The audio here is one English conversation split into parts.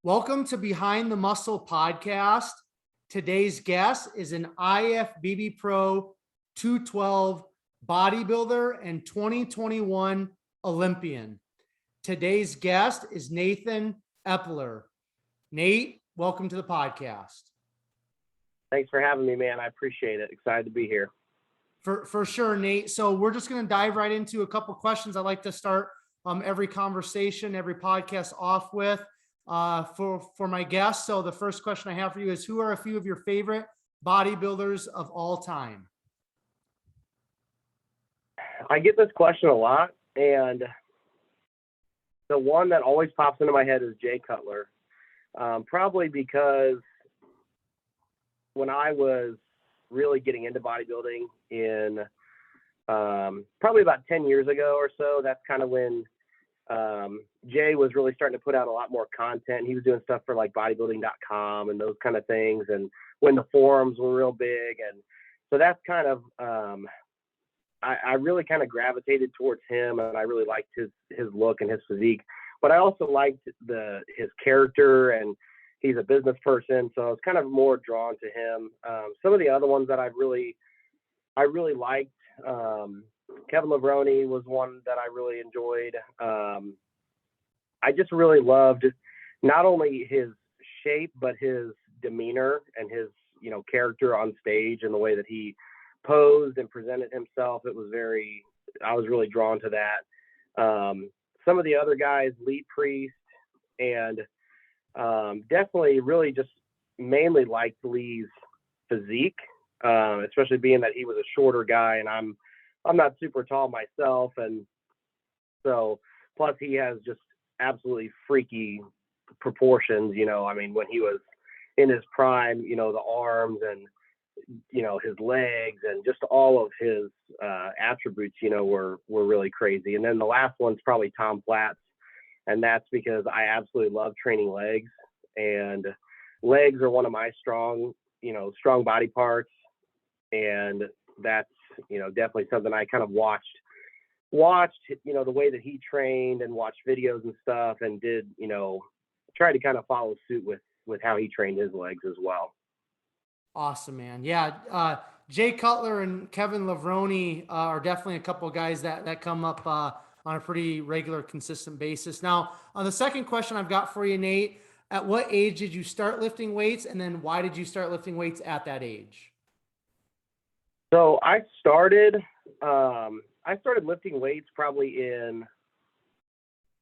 Welcome to Behind the Muscle podcast. Today's guest is an IFBB Pro 212 bodybuilder and 2021 Olympian. Today's guest is Nathan Epler. Nate, welcome to the podcast. Thanks for having me, man. I appreciate it. Excited to be here. For sure, Nate. So we're just going to dive right into a couple questions. I like to start every conversation, every podcast off with for my guests. So the first question I have for you is, who are a few of your favorite bodybuilders of all time? I get this question a lot, and the one that always pops into my head is Jay Cutler. Probably because when I was really getting into bodybuilding in probably about 10 years ago or so, that's kind of when Jay was really starting to put out a lot more content. He was doing stuff for like bodybuilding.com and those kind of things, and when the forums were real big. And so that's kind of I really kind of gravitated towards him, and I really liked his look and his physique. But I also liked his character, and he's a business person, so I was kind of more drawn to him. Some of the other ones that I really liked, Kevin Levrone was one that I really enjoyed. I just really loved not only his shape, but his demeanor and his, character on stage and the way that he posed and presented himself. I was really drawn to that. Some of the other guys, Lee Priest, and definitely really just mainly liked Lee's physique, especially being that he was a shorter guy, and I'm not super tall myself. And so, plus he has just absolutely freaky proportions, when he was in his prime, the arms and, his legs and just all of his attributes, were really crazy. And then the last one's probably Tom Platz. And that's because I absolutely love training legs, and legs are one of my strong body parts. And that's, definitely something I kind of watched, the way that he trained and watched videos and stuff, and did, try to kind of follow suit with how he trained his legs as well. Awesome, man. Yeah. Jay Cutler and Kevin Levrone are definitely a couple of guys that come up on a pretty regular, consistent basis. Now, on the second question I've got for you, Nate, at what age did you start lifting weights? And then why did you start lifting weights at that age? So I started lifting weights probably in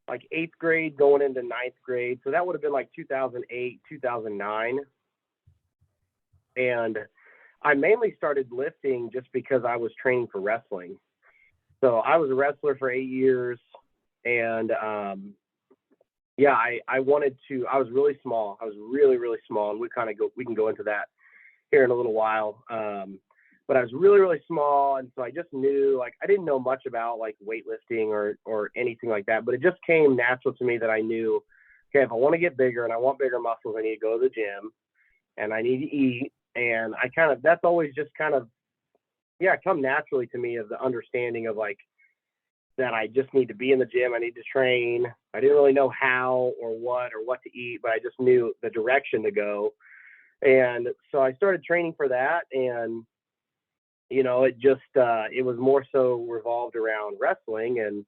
like 8th grade going into 9th grade. So that would have been like 2008, 2009. And I mainly started lifting just because I was training for wrestling. So I was a wrestler for 8 years, and I was really small. I was really, really small, and we can go into that here in a little while. But I was really, really small, and so I just knew, like, I didn't know much about like weightlifting or anything like that, but it just came natural to me that I knew, okay, if I want to get bigger and I want bigger muscles, I need to go to the gym, and I need to eat. And that's always just kind of, come naturally to me, of the understanding of like that I just need to be in the gym. I need to train. I didn't really know how or what to eat, but I just knew the direction to go. And so I started training for that. And, it was more so revolved around wrestling and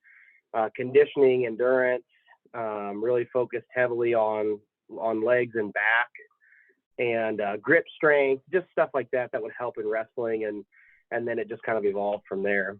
conditioning, endurance, really focused heavily on legs and back, and grip strength, just stuff like that would help in wrestling. And then it just kind of evolved from there.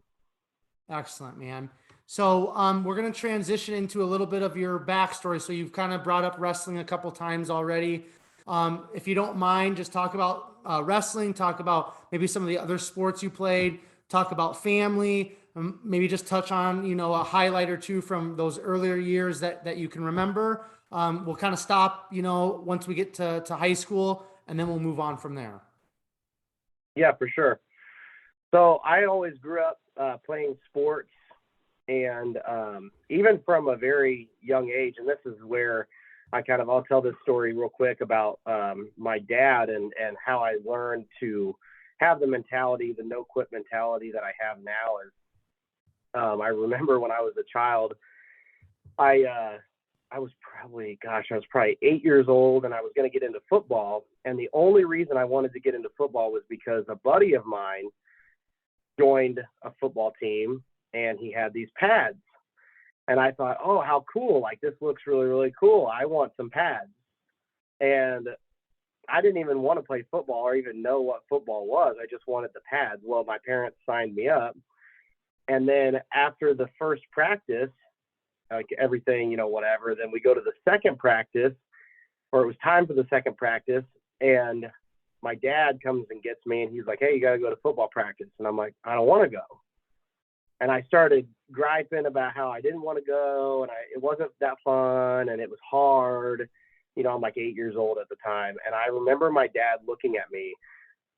Excellent, man. So we're going to transition into a little bit of your backstory. So you've kind of brought up wrestling a couple times already. If you don't mind, just talk about wrestling, talk about maybe some of the other sports you played, talk about family, maybe just touch on, a highlight or two from those earlier years that you can remember. We'll kind of stop, once we get to high school, and then we'll move on from there. Yeah, for sure. So I always grew up playing sports, and even from a very young age, and this is where I'll tell this story real quick about my dad and how I learned to have the mentality, the no quit mentality that I have now. Is I remember when I was a child, I I was probably 8 years old, and I was going to get into football. And the only reason I wanted to get into football was because a buddy of mine joined a football team, and he had these pads. And I thought, oh, how cool. Like, this looks really, really cool. I want some pads. And I didn't even want to play football or even know what football was. I just wanted the pads. Well, my parents signed me up. And then after the first practice, like everything, whatever, then we go to the second practice, or it was time for the second practice. And my dad comes and gets me, and he's like, hey, you got to go to football practice. And I'm like, I don't want to go. And I started griping about how I didn't want to go, and it wasn't that fun, and it was hard. I'm like 8 years old at the time. And I remember my dad looking at me.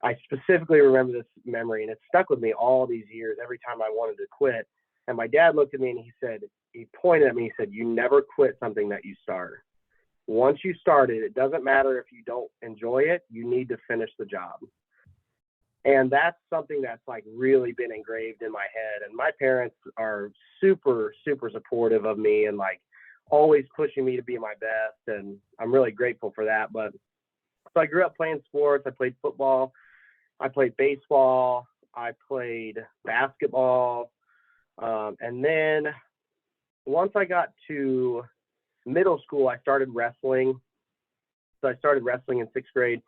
I specifically remember this memory, and it stuck with me all these years, every time I wanted to quit. And my dad looked at me, and he pointed at me, he said, you never quit something that you start. Once you start it, it doesn't matter if you don't enjoy it, you need to finish the job. And that's something that's like really been engraved in my head. And my parents are super, super supportive of me and like always pushing me to be my best. And I'm really grateful for that. But so I grew up playing sports. I played football. I played baseball. I played basketball. And then once I got to middle school, I started wrestling. So I started wrestling in 6th grade.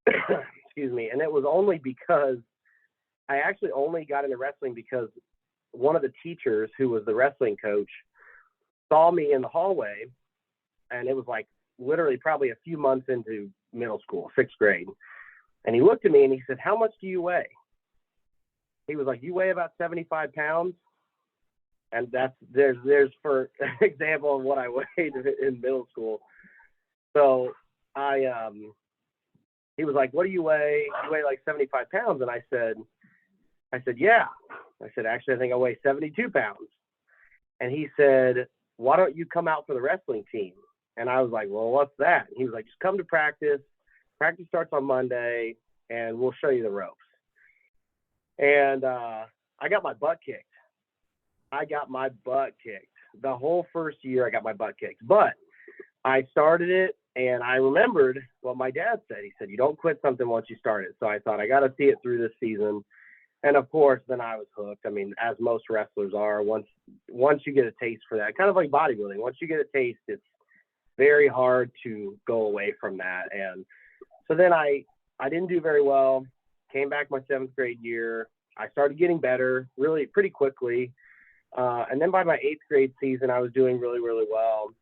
Excuse me. And it was only because I actually only got into wrestling because one of the teachers who was the wrestling coach saw me in the hallway, and it was like literally probably a few months into middle school, 6th grade. And he looked at me and he said, how much do you weigh? He was like, you weigh about 75 pounds. And there's for example of what I weighed in middle school. So he was like, what do you weigh? You weigh like 75 pounds. And I said, yeah. I said, actually, I think I weigh 72 pounds. And he said, why don't you come out for the wrestling team? And I was like, well, what's that? And he was like, just come to practice. Practice starts on Monday, and we'll show you the ropes. And I got my butt kicked. The whole first year I got my butt kicked. But I started it, and I remembered what my dad said. He said, you don't quit something once you start it. So I thought, I got to see it through this season. And of course, then I was hooked. I mean, as most wrestlers are, once you get a taste for that, kind of like bodybuilding, once you get a taste, it's very hard to go away from that. And so then I didn't do very well, came back my 7th grade year. I started getting better really pretty quickly. And then by my 8th grade season, I was doing really, really well.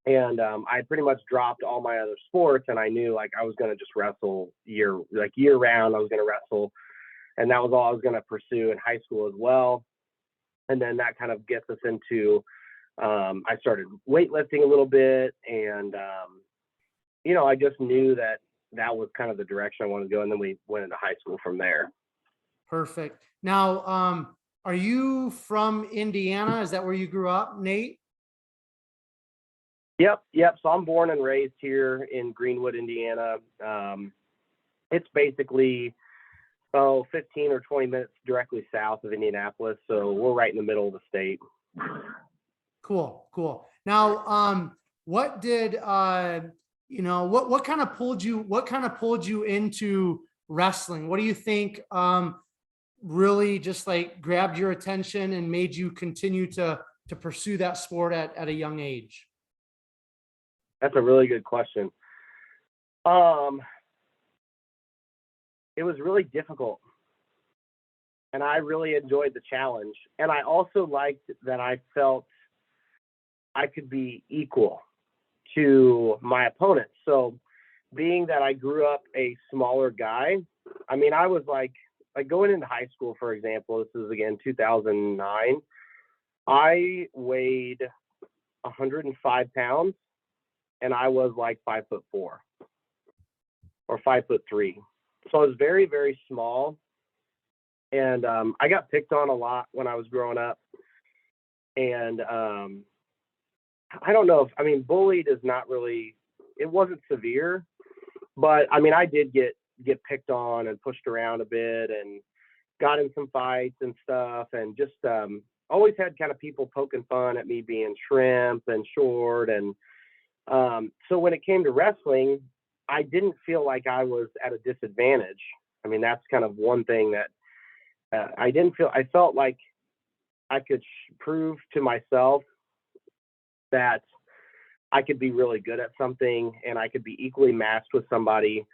And I pretty much dropped all my other sports, and I knew like I was going to just wrestle year round. I was going to wrestle, and that was all I was going to pursue in high school as well. And then that kind of gets us into, I started weightlifting a little bit, and I just knew that was kind of the direction I wanted to go. And then we went into high school from there. Perfect. Now, are you from Indiana? Is that where you grew up, Nate? Yep. So I'm born and raised here in Greenwood, Indiana. It's basically 15 or 20 minutes directly south of Indianapolis. So we're right in the middle of the state. Cool. Now, what did what kind of pulled you into wrestling? What do you think really just like grabbed your attention and made you continue to pursue that sport at a young age? That's a really good question. It was really difficult, and I really enjoyed the challenge. And I also liked that I felt I could be equal to my opponents. So being that I grew up a smaller guy, I mean, I was like going into high school, for example, this is again 2009, I weighed 105 pounds, and I was like 5'4" or 5'3". So I was very, very small. And I got picked on a lot when I was growing up. And I don't know bullied is not really, it wasn't severe, but I mean, I did get picked on and pushed around a bit and got in some fights and stuff. And just, always had kind of people poking fun at me being shrimp and short. And so when it came to wrestling, I didn't feel like I was at a disadvantage. I mean, that's kind of one thing that I felt like I could prove to myself that I could be really good at something and I could be equally matched with somebody.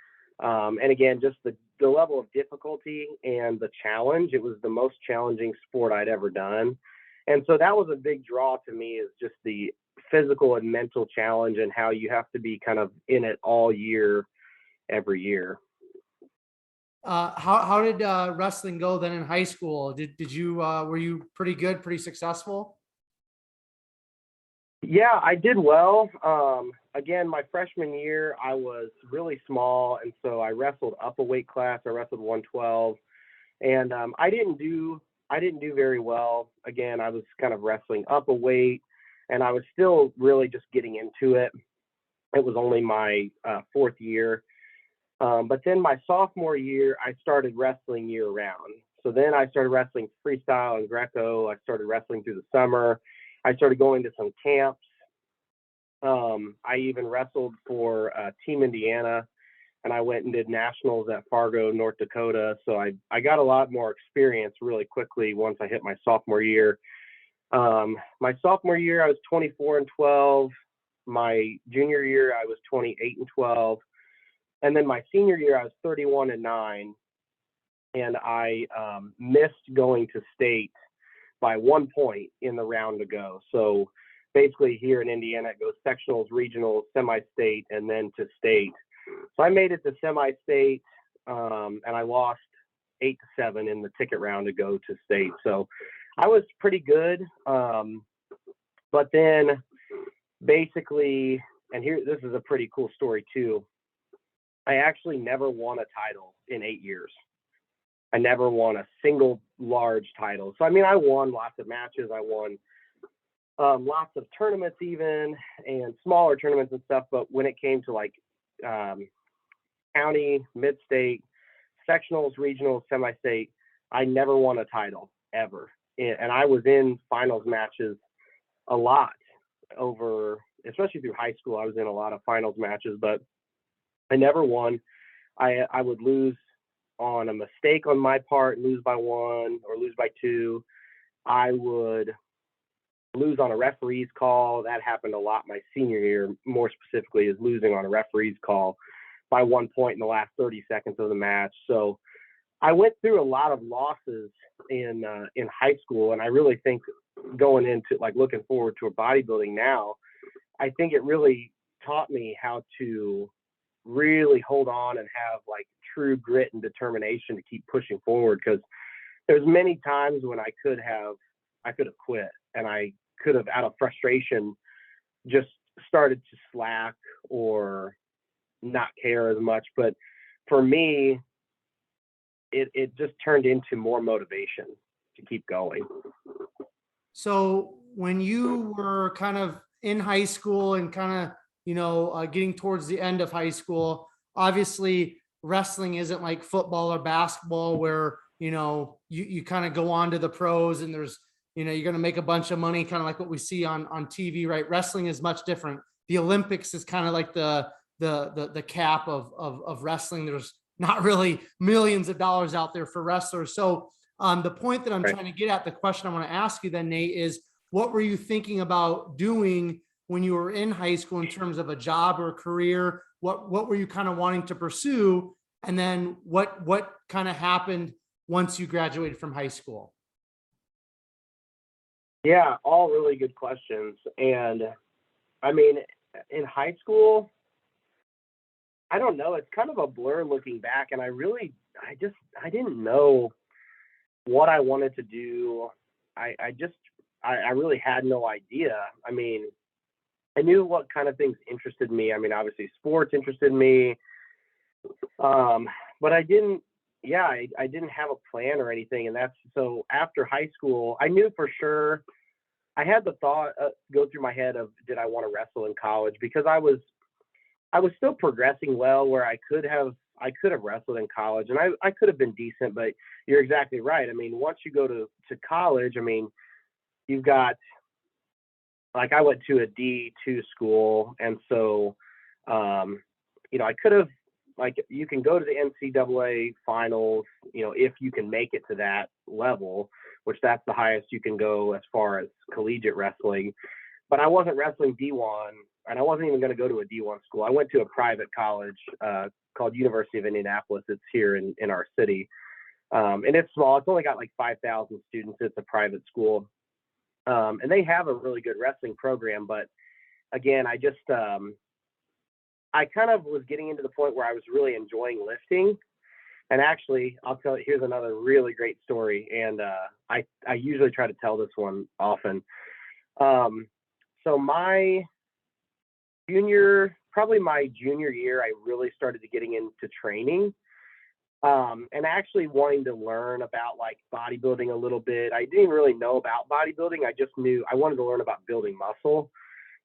And again, just the level of difficulty and the challenge, it was the most challenging sport I'd ever done. And so that was a big draw to me, is just the physical and mental challenge and how you have to be kind of in it all year, every year. How did wrestling go then in high school? Did you were you pretty good, pretty successful? Yeah, I did well. Again, my freshman year, I was really small, and so I wrestled up a weight class. I wrestled 112, and I didn't do very well. Again, I was kind of wrestling up a weight, and I was still really just getting into it. It was only my fourth year. But then my sophomore year, I started wrestling year round. So then I started wrestling freestyle and Greco. I started wrestling through the summer. I started going to some camps. I even wrestled for Team Indiana, and I went and did nationals at Fargo, North Dakota. So I got a lot more experience really quickly once I hit my sophomore year. My sophomore year, I was 24-12. My junior year, I was 28-12. And then my senior year, I was 31-9. And I missed going to state by 1 point in the round to go. So basically here in Indiana, it goes sectionals, regionals, semi-state, and then to state. So I made it to semi-state, and I lost 8-7 in the ticket round to go to state. So I was pretty good. But then basically, and here, this is a pretty cool story too. I actually never won a title in 8 years. I never won a single large title. So, I mean, I won lots of matches. I won lots of tournaments even, and smaller tournaments and stuff. But when it came to like county, mid-state, sectionals, regionals, semi-state, I never won a title ever. And I was in finals matches a lot over, especially through high school. I was in a lot of finals matches, but I never won. I would lose on a mistake on my part, lose by 1 or lose by 2. I would lose on a referee's call. That happened a lot my senior year, more specifically, is losing on a referee's call by 1 point in the last 30 seconds of the match. So I went through a lot of losses in high school, and I really think going into like looking forward to a bodybuilding now, I think it really taught me how to really hold on and have like true grit and determination to keep pushing forward, because there's many times when I could have quit, and I could have, out of frustration, just started to slack or not care as much. But for me, it just turned into more motivation to keep going. So when you were kind of in high school and kind of, getting towards the end of high school, obviously wrestling isn't like football or basketball where, you kind of go on to the pros and there's, you're going to make a bunch of money, kind of like what we see on TV, right? Wrestling is much different. The Olympics is kind of like the cap of wrestling. There's not really millions of dollars out there for wrestlers. So the point that I'm trying to get at, the question I want to ask you then, Nate, is what were you thinking about doing when you were in high school in terms of a job or a career? What were you kind of wanting to pursue? And then what kind of happened once you graduated from high school? Yeah, all really good questions. And I mean, in high school, I don't know, it's kind of a blur looking back. And I didn't know what I wanted to do. I really had no idea. I mean, I knew what kind of things interested me. I mean, obviously sports interested me. But I didn't have a plan or anything. And so after high school, I knew for sure, I had the thought go through my head of, did I want to wrestle in college? Because I was still progressing well, where I could have wrestled in college, and I could have been decent. But you're exactly right. I mean, once you go to college, I mean, you've got, like, I went to a D2 school, and so, I could have, like, you can go to the NCAA finals, if you can make it to that level, which that's the highest you can go as far as collegiate wrestling. But I wasn't wrestling D1, and I wasn't even going to go to a D1 school. I went to a private college called University of Indianapolis. It's here in our city. And it's small. It's only got like 5,000 students. It's a private school. And they have a really good wrestling program. But again, I just, I kind of was getting into the point where I was really enjoying lifting. And actually, I'll tell you, here's another really great story. And I usually try to tell this one often. So my my junior year, I really started getting into training. And actually wanting to learn about like bodybuilding a little bit. I didn't really know about bodybuilding. I just knew I wanted to learn about building muscle.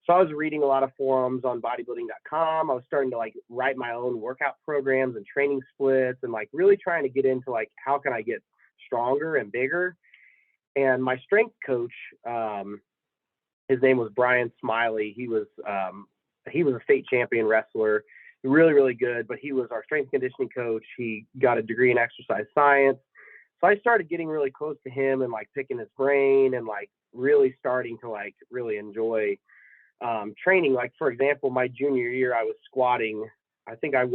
So I was reading a lot of forums on bodybuilding.com. I was starting to like write my own workout programs and training splits and like really trying to get into like, how can I get stronger and bigger? And my strength coach, his name was Brian Smiley. He was a state champion wrestler. Really, really good, but he was our strength conditioning coach. He got a degree in exercise science. So I started getting really close to him and like picking his brain and like really starting to like really enjoy training. Like, for example, my junior year, I was squatting. I think I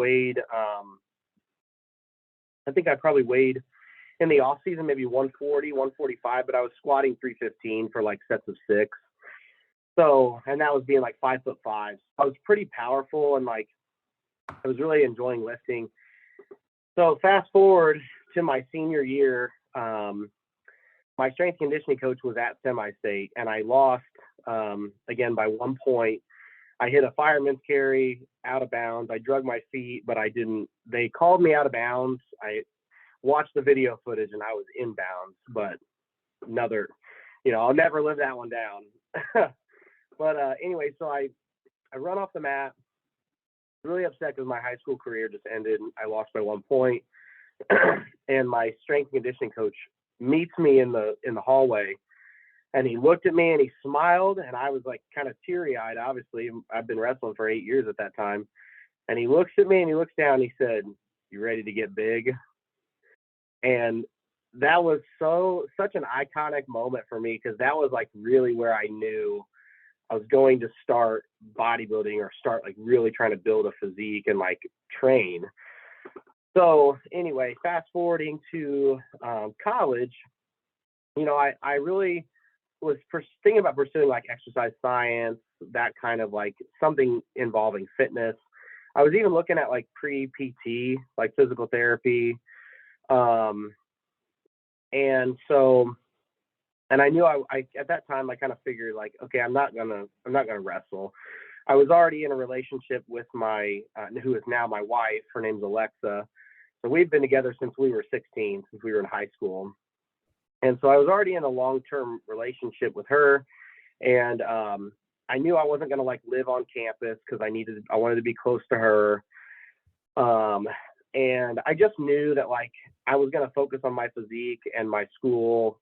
probably weighed in the off season, maybe 140, 145, but I was squatting 315 for like sets of 6. So, and that was being like 5'5". I was pretty powerful and like, I was really enjoying lifting. So fast forward to my senior year, my strength conditioning coach was at semi-state, and I lost again by 1 point. I hit a fireman's carry out of bounds. I drug my feet, but I didn't. They called me out of bounds. I watched the video footage, and I was in bounds. But another, I'll never live that one down. But anyway, so I run off the mat. Really upset because my high school career just ended. I lost by 1 point. And my strength and conditioning coach meets me in the hallway, and he looked at me and he smiled, and I was like kind of teary-eyed. Obviously, I've been wrestling for 8 years at that time. And he looks at me and he looks down and he said, "You ready to get big?" And that was such an iconic moment for me, because that was like really where I knew I was going to start bodybuilding or start like really trying to build a physique and like train. So anyway, fast forwarding to college, I really was thinking about pursuing like exercise science, that kind of like something involving fitness. I was even looking at like pre-PT, like physical therapy. And I knew I at that time I kind of figured like, okay, I'm not gonna wrestle. I was already in a relationship with my who is now my wife. Her name's Alexa. So we've been together since we were 16, since we were in high school. And so I was already in a long-term relationship with her, and I knew I wasn't gonna like live on campus because I wanted to be close to her. And I just knew that like I was gonna focus on my physique and my school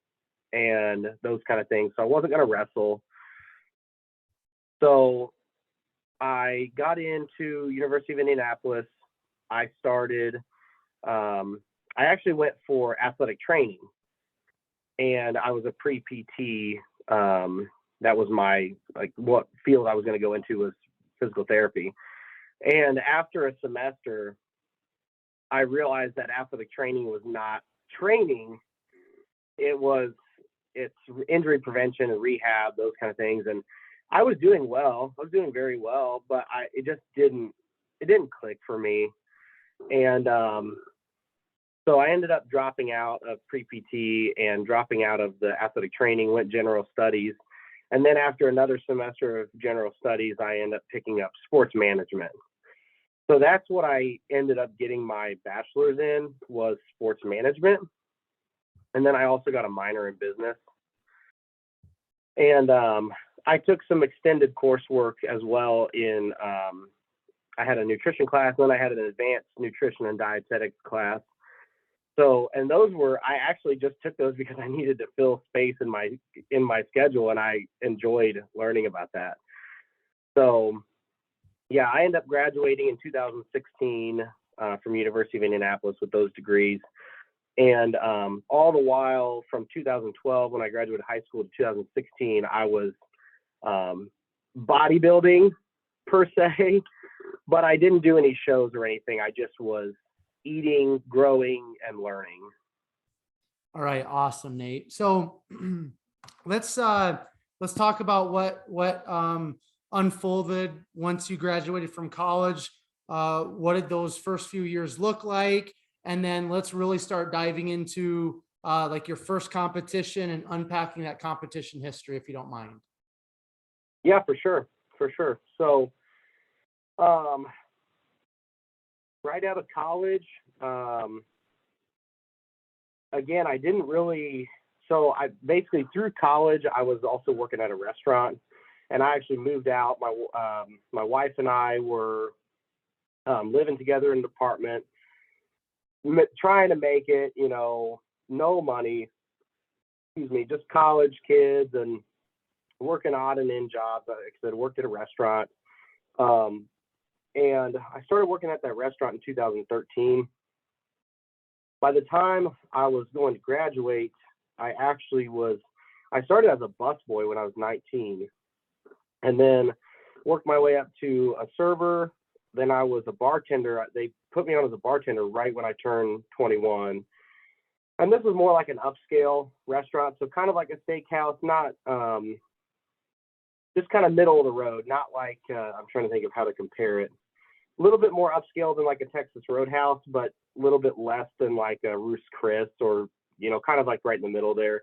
and those kind of things. So I wasn't going to wrestle. So I got into University of Indianapolis. I started, I actually went for athletic training, and I was a pre-PT. That was my, like, what field I was going to go into was physical therapy. And after a semester, I realized that athletic training was not training. It's injury prevention and rehab, those kind of things. And I was doing well. I was doing very well, but it didn't click for me. And so I ended up dropping out of pre-PT and dropping out of the athletic training, went general studies. And then after another semester of general studies, I ended up picking up sports management. So that's what I ended up getting my bachelor's in, was sports management. And then I also got a minor in business. And I took some extended coursework as well in, I had a nutrition class, and then I had an advanced nutrition and dietetics class. So, and those were, I actually just took those because I needed to fill space in my schedule, and I enjoyed learning about that. So, yeah, I ended up graduating in 2016 from University of Indianapolis with those degrees. And all the while from 2012, when I graduated high school, to 2016, I was bodybuilding per se, but I didn't do any shows or anything. I just was eating, growing, and learning. All right, awesome, Nate. So let's talk about what unfolded once you graduated from college. What did those first few years look like? And then let's really start diving into like your first competition and unpacking that competition history, if you don't mind. Yeah, for sure. For sure. So, right out of college, again, I didn't really, so I basically through college, I was also working at a restaurant, and I actually moved out. My wife and I were living together in an apartment, trying to make it, no money, just college kids and working odd and end jobs. Like I said, worked at a restaurant. And I started working at that restaurant in 2013. By the time I was going to graduate, I started as a busboy when I was 19, and then worked my way up to a server. Then I was a bartender. They put me on as a bartender right when I turned 21. And this was more like an upscale restaurant, so kind of like a steakhouse, not just kind of middle of the road, not like I'm trying to think of how to compare it. A little bit more upscale than like a Texas Roadhouse, but a little bit less than like a Ruth's Chris, or kind of like right in the middle there.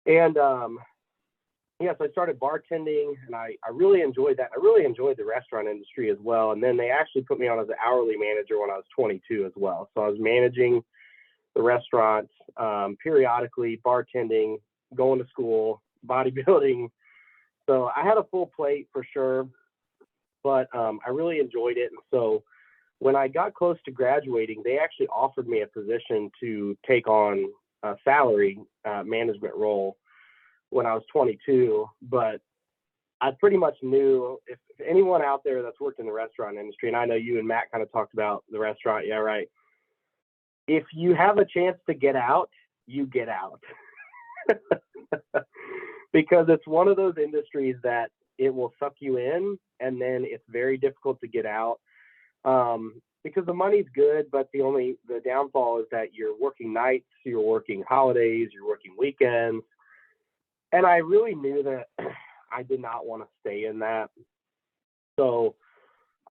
And yes, I started bartending, and I really enjoyed that. I really enjoyed the restaurant industry as well. And then they actually put me on as an hourly manager when I was 22 as well. So I was managing the restaurant periodically, bartending, going to school, bodybuilding. So I had a full plate for sure, but I really enjoyed it. And so when I got close to graduating, they actually offered me a position to take on a salary management role when I was 22. But I pretty much knew, if anyone out there that's worked in the restaurant industry, and I know you and Matt kind of talked about the restaurant, yeah, right. If you have a chance to get out, you get out. Because it's one of those industries that it will suck you in, and then it's very difficult to get out. Because the money's good, but the downfall is that you're working nights, you're working holidays, you're working weekends. And I really knew that I did not want to stay in that. So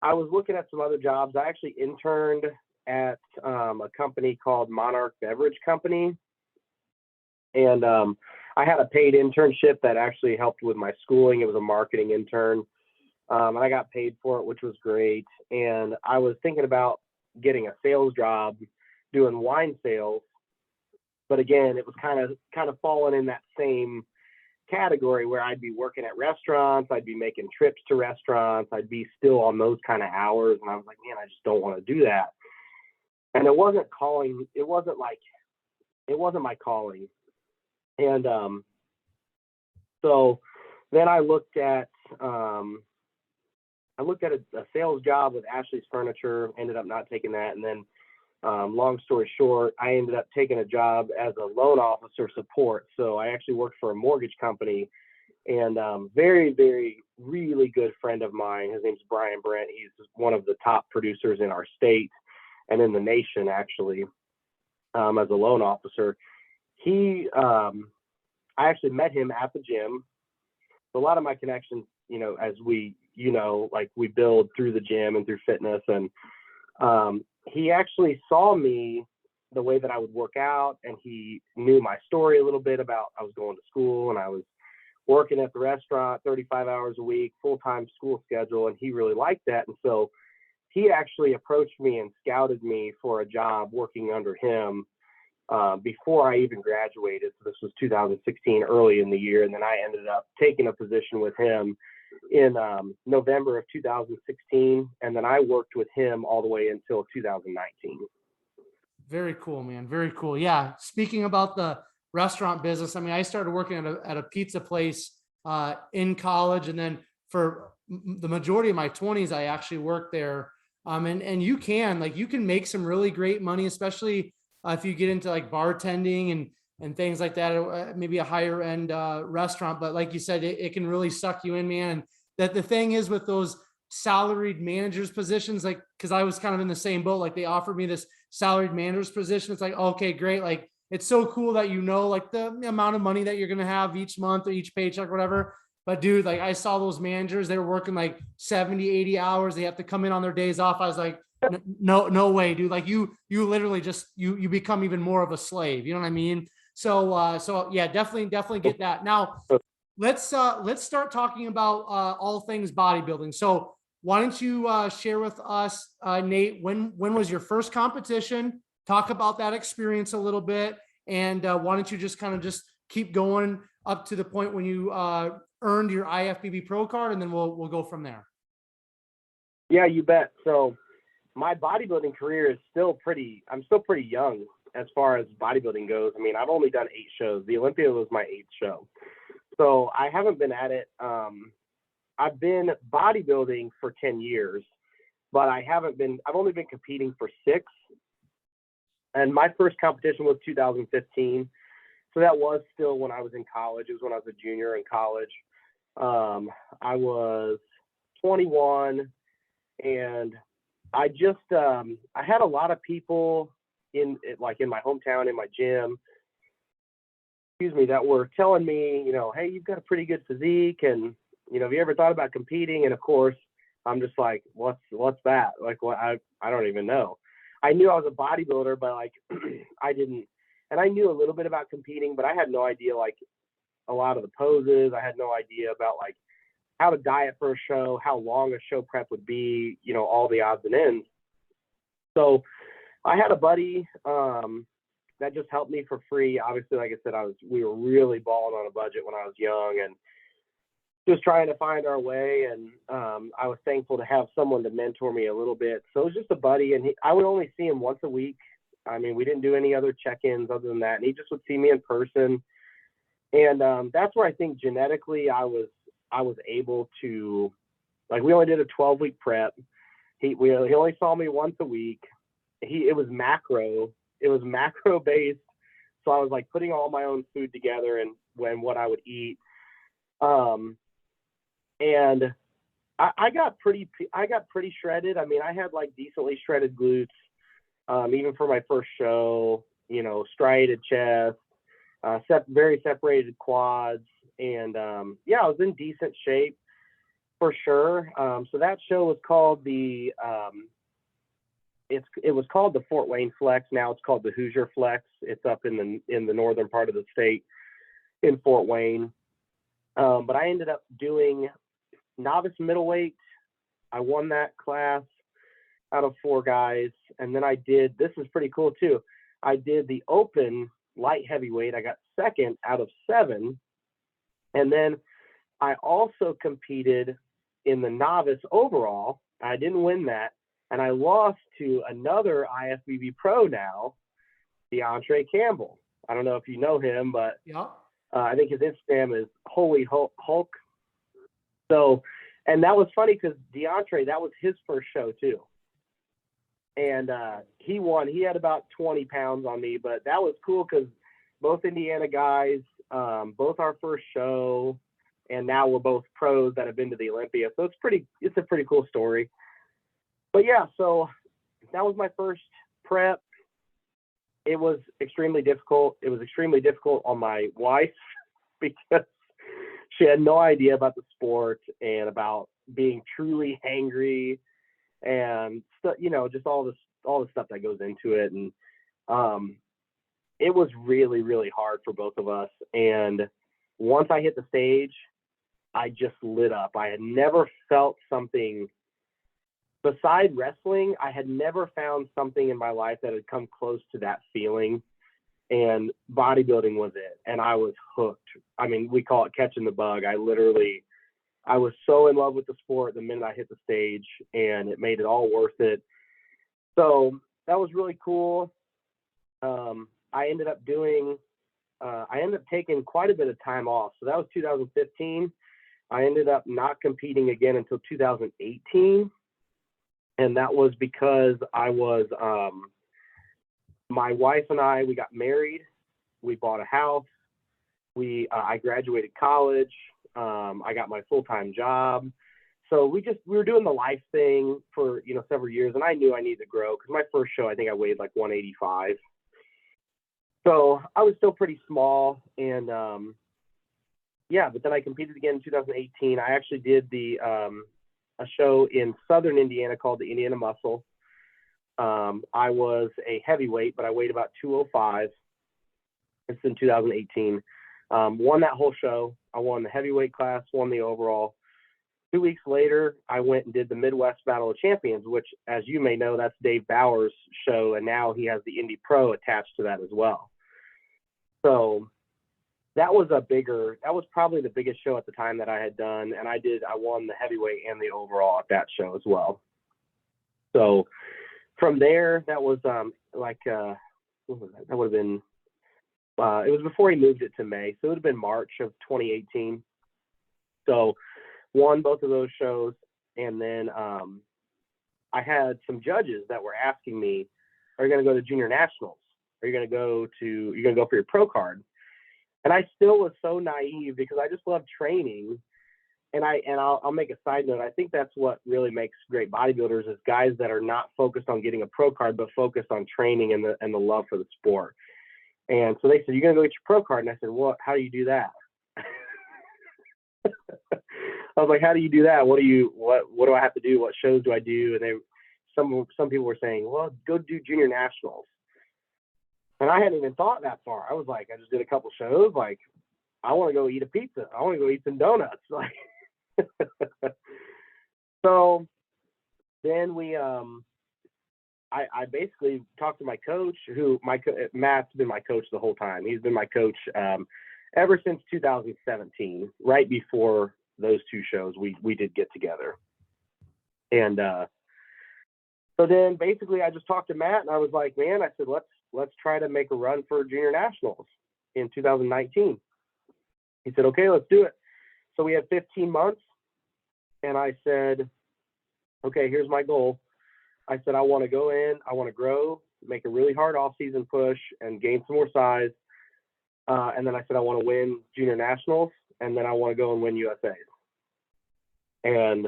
I was looking at some other jobs. I actually interned at a company called Monarch Beverage Company. And I had a paid internship that actually helped with my schooling. It was a marketing intern. And I got paid for it, which was great. And I was thinking about getting a sales job doing wine sales. But again, it was kind of falling in that same category where I'd be working at restaurants, I'd be making trips to restaurants, I'd be still on those kind of hours. And I was like, man, I just don't want to do that. And it wasn't my calling. And so then I looked at a sales job with Ashley's Furniture, ended up not taking that. And then long story short, I ended up taking a job as a loan officer support. So I actually worked for a mortgage company, and very, very, really good friend of mine. His name's Brian Brent. He's one of the top producers in our state and in the nation, actually, as a loan officer. I actually met him at the gym. So a lot of my connections, as we build through the gym and through fitness. And he actually saw me, the way that I would work out, and he knew my story a little bit about, I was going to school and I was working at the restaurant 35 hours a week, full-time school schedule, and he really liked that. And so he actually approached me and scouted me for a job working under him before I even graduated. So this was 2016, early in the year. And then I ended up taking a position with him in November of 2016. And then I worked with him all the way until 2019. Very cool, man. Very cool. Yeah. Speaking about the restaurant business, I mean, I started working at a pizza place in college, and then for the majority of my 20s, I actually worked there. And you can make some really great money, especially if you get into like bartending and things like that, maybe a higher end restaurant. But like you said, it can really suck you in, man. And that the thing is with those salaried managers positions, like, because I was kind of in the same boat, like they offered me this salaried manager's position. It's like, okay, great. Like, it's so cool that like the amount of money that you're going to have each month or each paycheck, or whatever. But dude, like I saw those managers, they were working like 70, 80 hours. They have to come in on their days off. I was like, no way, dude. Like you literally just, you become even more of a slave. You know what I mean? So yeah, definitely get that. Now let's start talking about all things bodybuilding. So why don't you share with us, Nate, when was your first competition? Talk about that experience a little bit, and why don't you just kind of just keep going up to the point when you earned your IFBB Pro card, and then we'll go from there. Yeah, you bet. So my bodybuilding career is I'm still pretty young as far as bodybuilding goes. I mean, I've only done 8 shows. The Olympia was my 8th show. So I haven't been at it. I've been bodybuilding for 10 years, but I've only been competing for 6. And my first competition was 2015. So that was still when I was in college. It was when I was a junior in college. I was 21, and I just, I had a lot of people in my hometown, in my gym, that were telling me, hey, you've got a pretty good physique, and, have you ever thought about competing? And of course, I'm just like, what's that? Like, what? I don't even know. I knew I was a bodybuilder, but like, I didn't, and I knew a little bit about competing, but I had no idea, like, a lot of the poses. I had no idea about like how to diet for a show, how long a show prep would be, all the odds and ends. So I had a buddy that just helped me for free. Obviously, like I said, we were really balling on a budget when I was young and just trying to find our way. And I was thankful to have someone to mentor me a little bit. So it was just a buddy, and I would only see him once a week. I mean, we didn't do any other check-ins other than that. And he just would see me in person. And that's where I think genetically I was able to, like, we only did a 12-week prep. He only saw me once a week. It was macro based. So I was like putting all my own food together and what I would eat. And I got pretty shredded. I mean, I had like decently shredded glutes, even for my first show, striated chest, very separated quads. And yeah, I was in decent shape for sure. So that show was called it was called the Fort Wayne Flex. Now it's called the Hoosier Flex. It's up in the northern part of the state in Fort Wayne. But I ended up doing novice middleweight. I won that class out of 4 guys. And then this is pretty cool too. I did the open light heavyweight. I got second out of 7. And then I also competed in the novice overall. I didn't win that. And I lost to another IFBB pro now, DeAndre Campbell. I don't know if you know him, but yeah. I think his Instagram is Holy Hulk. So, and that was funny because DeAndre, that was his first show too. And he won. He had about 20 pounds on me, but that was cool because both Indiana guys, both our first show, and now we're both pros that have been to the Olympia. So it's a pretty cool story. But yeah, so that was my first prep. It was extremely difficult. It was extremely difficult on my wife because she had no idea about the sport and about being truly hangry and just all the stuff that goes into it. And it was really, really hard for both of us. And once I hit the stage, I just lit up. I had never felt something beside wrestling. I had never found something in my life that had come close to that feeling. And bodybuilding was it. And I was hooked. I mean, we call it catching the bug. I was so in love with the sport the minute I hit the stage, and it made it all worth it. So that was really cool. I ended up taking quite a bit of time off. So that was 2015. I ended up not competing again until 2018. And that was because my wife and we got married. We bought a house. I graduated college. I got my full-time job. So we were doing the life thing for, several years. And I knew I needed to grow because my first show, I think I weighed like 185. So I was still pretty small. And but then I competed again in 2018. I actually did a show in Southern Indiana called the Indiana Muscle. I was a heavyweight, but I weighed about 205. It's in 2018. Won that whole show. I won the heavyweight class, won the overall. 2 weeks later, I went and did the Midwest Battle of Champions, which, as you may know, that's Dave Bauer's show, and now he has the Indy Pro attached to that as well. So that was probably the biggest show at the time that I had done, and I won the heavyweight and the overall at that show as well. So from there, that was what was that? That would have been it was before he moved it to May, so it would have been March of 2018. So won both of those shows, and then I had some judges that were asking me, "Are you going to go to junior nationals? Are you going to go for your pro card?" And I still was so naive because I just love training. And I'll make a side note. I think that's what really makes great bodybuilders is guys that are not focused on getting a pro card, but focused on training and the love for the sport. And so they said, "You're going to go get your pro card." And I said, "What? How do you do that?" I was like, "How do you do that? What do I have to do? What shows do I do?" And some people were saying, "Well, go do junior nationals." And I hadn't even thought that far. I was like, I just did a couple shows. Like, I want to go eat a pizza. I want to go eat some donuts. Like, so then I basically talked to my coach, Matt's been my coach the whole time. He's been my coach ever since 2017, right before those two shows we did get together. And so then basically I just talked to Matt and I was like, man, I said, let's try to make a run for junior nationals in 2019. He said, okay, let's do it. So we had 15 months and I said, okay, here's my goal. I said, I want to go in, I want to grow, make a really hard off-season push and gain some more size. And then I said, I want to win junior nationals and then I want to go and win USAs. And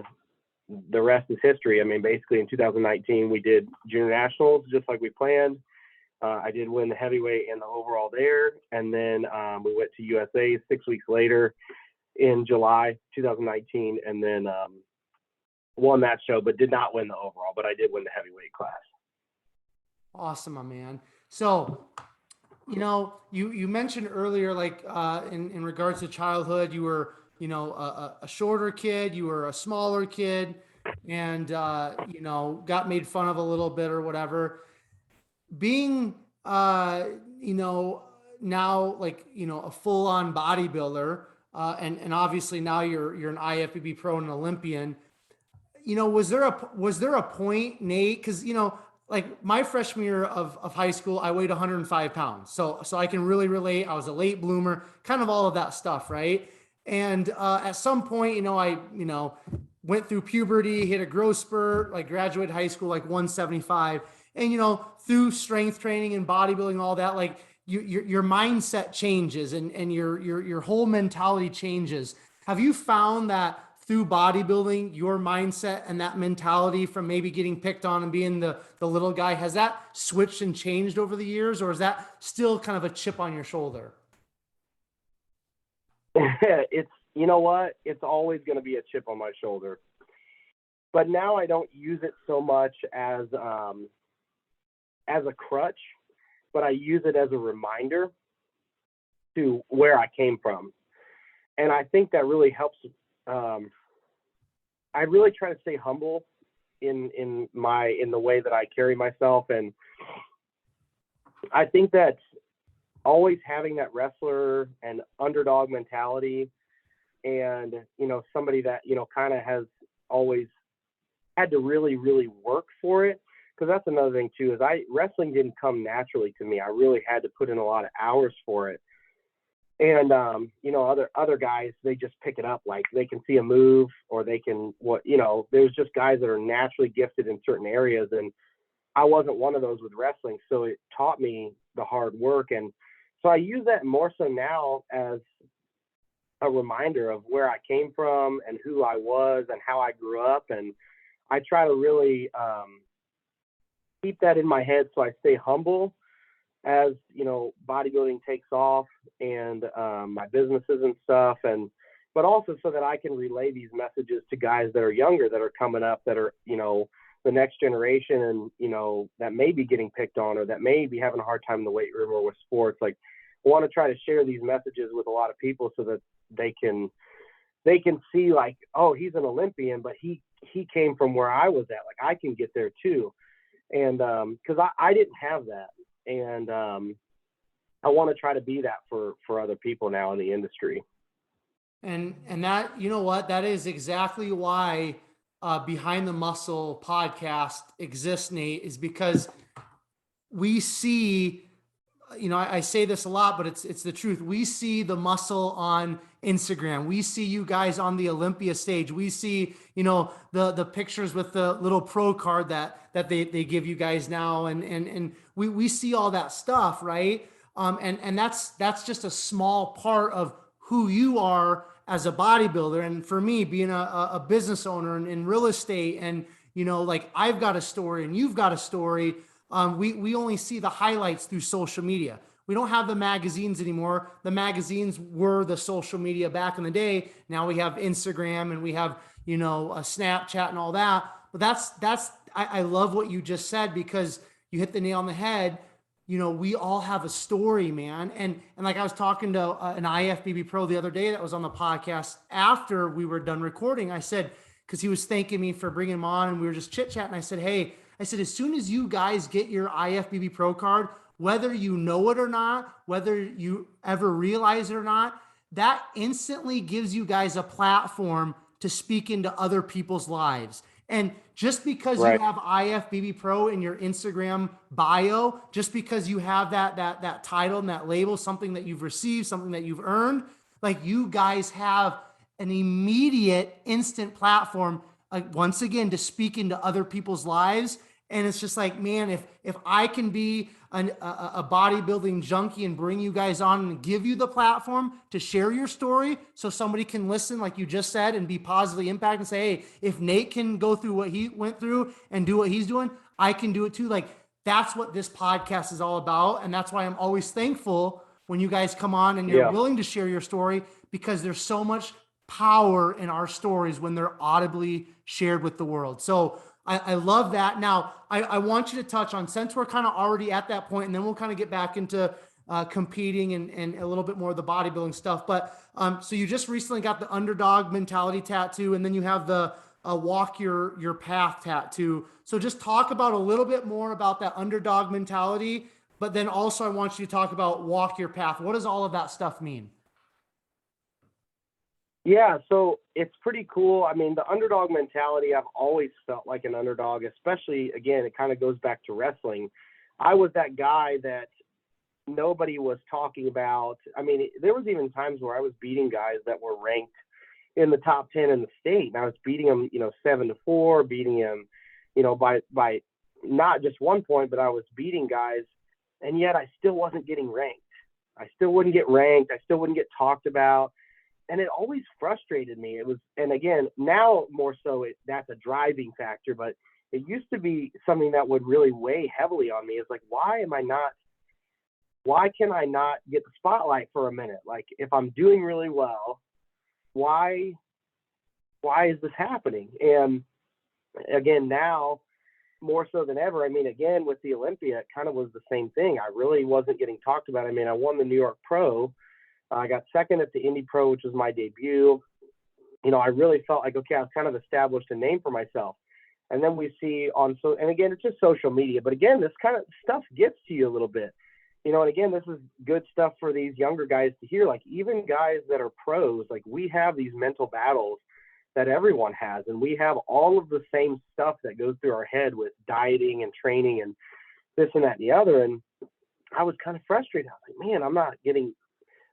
the rest is history. I mean, basically in 2019, we did junior nationals just like we planned. I did win the heavyweight and the overall there. And then we went to USA 6 weeks later in July 2019 and then won that show, but did not win the overall, but I did win the heavyweight class. Awesome, my man. So, you mentioned earlier, like in regards to childhood, you were, a shorter kid, you were a smaller kid and, got made fun of a little bit or whatever. Being, now like, a full on bodybuilder, and obviously now you're an IFBB pro and an Olympian, was there a point, Nate? Cause like my freshman year of high school, I weighed 105 pounds. So I can really relate. I was a late bloomer, kind of all of that stuff. Right. And, at some point, I went through puberty, hit a growth spurt, like graduated high school, like 175. And, through strength training and bodybuilding, all that, like your mindset changes and your whole mentality changes. Have you found that through bodybuilding, your mindset and that mentality from maybe getting picked on and being the little guy, has that switched and changed over the years, or is that still kind of a chip on your shoulder? It's, you know what? It's always going to be a chip on my shoulder. But now I don't use it so much as a crutch, but I use it as a reminder to where I came from. And I think that really helps. I really try to stay humble in the way that I carry myself. And I think that always having that wrestler and underdog mentality and, somebody that, kind of has always had to really, really work for it because that's another thing too, is wrestling didn't come naturally to me. I really had to put in a lot of hours for it. And, other guys, they just pick it up. Like they can see a move, or they can, there's just guys that are naturally gifted in certain areas. And I wasn't one of those with wrestling. So it taught me the hard work. And so I use that more so now as a reminder of where I came from and who I was and how I grew up. And I try to really keep that in my head so I stay humble as, bodybuilding takes off and my businesses and stuff. But also so that I can relay these messages to guys that are younger, that are coming up, that are, the next generation, and, that may be getting picked on, or that may be having a hard time in the weight room or with sports. Like, I want to try to share these messages with a lot of people so that they can see, like, oh, he's an Olympian, but he came from where I was at. Like, I can get there too. And because I didn't have that. And I want to try to be that for other people now in the industry. And that, you know what, that is exactly why Behind the Muscle podcast exists, Nate, is because we see, I say this a lot, but it's the truth. We see the muscle on Instagram. We see you guys on the Olympia stage. We see, the pictures with the little pro card that they give you guys now. And we see all that stuff, right? And that's just a small part of who you are as a bodybuilder. And for me, being a business owner in real estate, and, like, I've got a story and you've got a story. We only see the highlights through social media. We don't have the magazines anymore. The magazines were the social media back in the day. Now we have Instagram and we have, a Snapchat and all that. But I love what you just said, because you hit the nail on the head. We all have a story, man. And like, I was talking to an IFBB pro the other day that was on the podcast after we were done recording. I said, because he was thanking me for bringing him on, and we were just chit chatting. I said, hey, as soon as you guys get your IFBB pro card, whether you know it or not, whether you ever realize it or not, that instantly gives you guys a platform to speak into other people's lives. And just because Right. you have IFBB Pro in your Instagram bio, just because you have that title and that label, something that you've received, something that you've earned, like, you guys have an immediate, instant platform, once again, to speak into other people's lives. And it's just like, man, if I can be a bodybuilding junkie and bring you guys on and give you the platform to share your story so somebody can listen, like you just said, and be positively impacted and say, hey, if Nate can go through what he went through and do what he's doing, I can do it too. Like, that's what this podcast is all about. And that's why I'm always thankful when you guys come on and you're willing to share your story, because there's so much power in our stories when they're audibly shared with the world. So I love that. Now, I want you to touch on, since we're kind of already at that point, and then we'll kind of get back into competing and a little bit more of the bodybuilding stuff. But so you just recently got the underdog mentality tattoo, and then you have the walk your path tattoo. So just talk about a little bit more about that underdog mentality, but then also I want you to talk about walk your path. What does all of that stuff mean? Yeah, so it's pretty cool. I mean, the underdog mentality, I've always felt like an underdog, especially, again, it kind of goes back to wrestling. I was that guy that nobody was talking about. I mean, there was even times where I was beating guys that were ranked in the top 10 in the state, and I was beating them, 7-4, beating them, by not just 1 point, but I was beating guys, and yet I still wasn't getting ranked. I still wouldn't get ranked. I still wouldn't get talked about. And it always frustrated me. It was, and again, now more so, that's a driving factor, but it used to be something that would really weigh heavily on me. It's like, why can I not get the spotlight for a minute? Like, if I'm doing really well, why is this happening? And again, now more so than ever, I mean, again, with the Olympia, it kind of was the same thing. I really wasn't getting talked about. I mean, I won the New York Pro. I got second at the Indy Pro, which was my debut. I really felt like, okay, I've kind of established a name for myself. And then we see and again, it's just social media, but again, this kind of stuff gets to you a little bit, and again, this is good stuff for these younger guys to hear. Like, even guys that are pros, like, we have these mental battles that everyone has. And we have all of the same stuff that goes through our head with dieting and training and this and that and the other. And I was kind of frustrated. I was like, man, I'm not getting,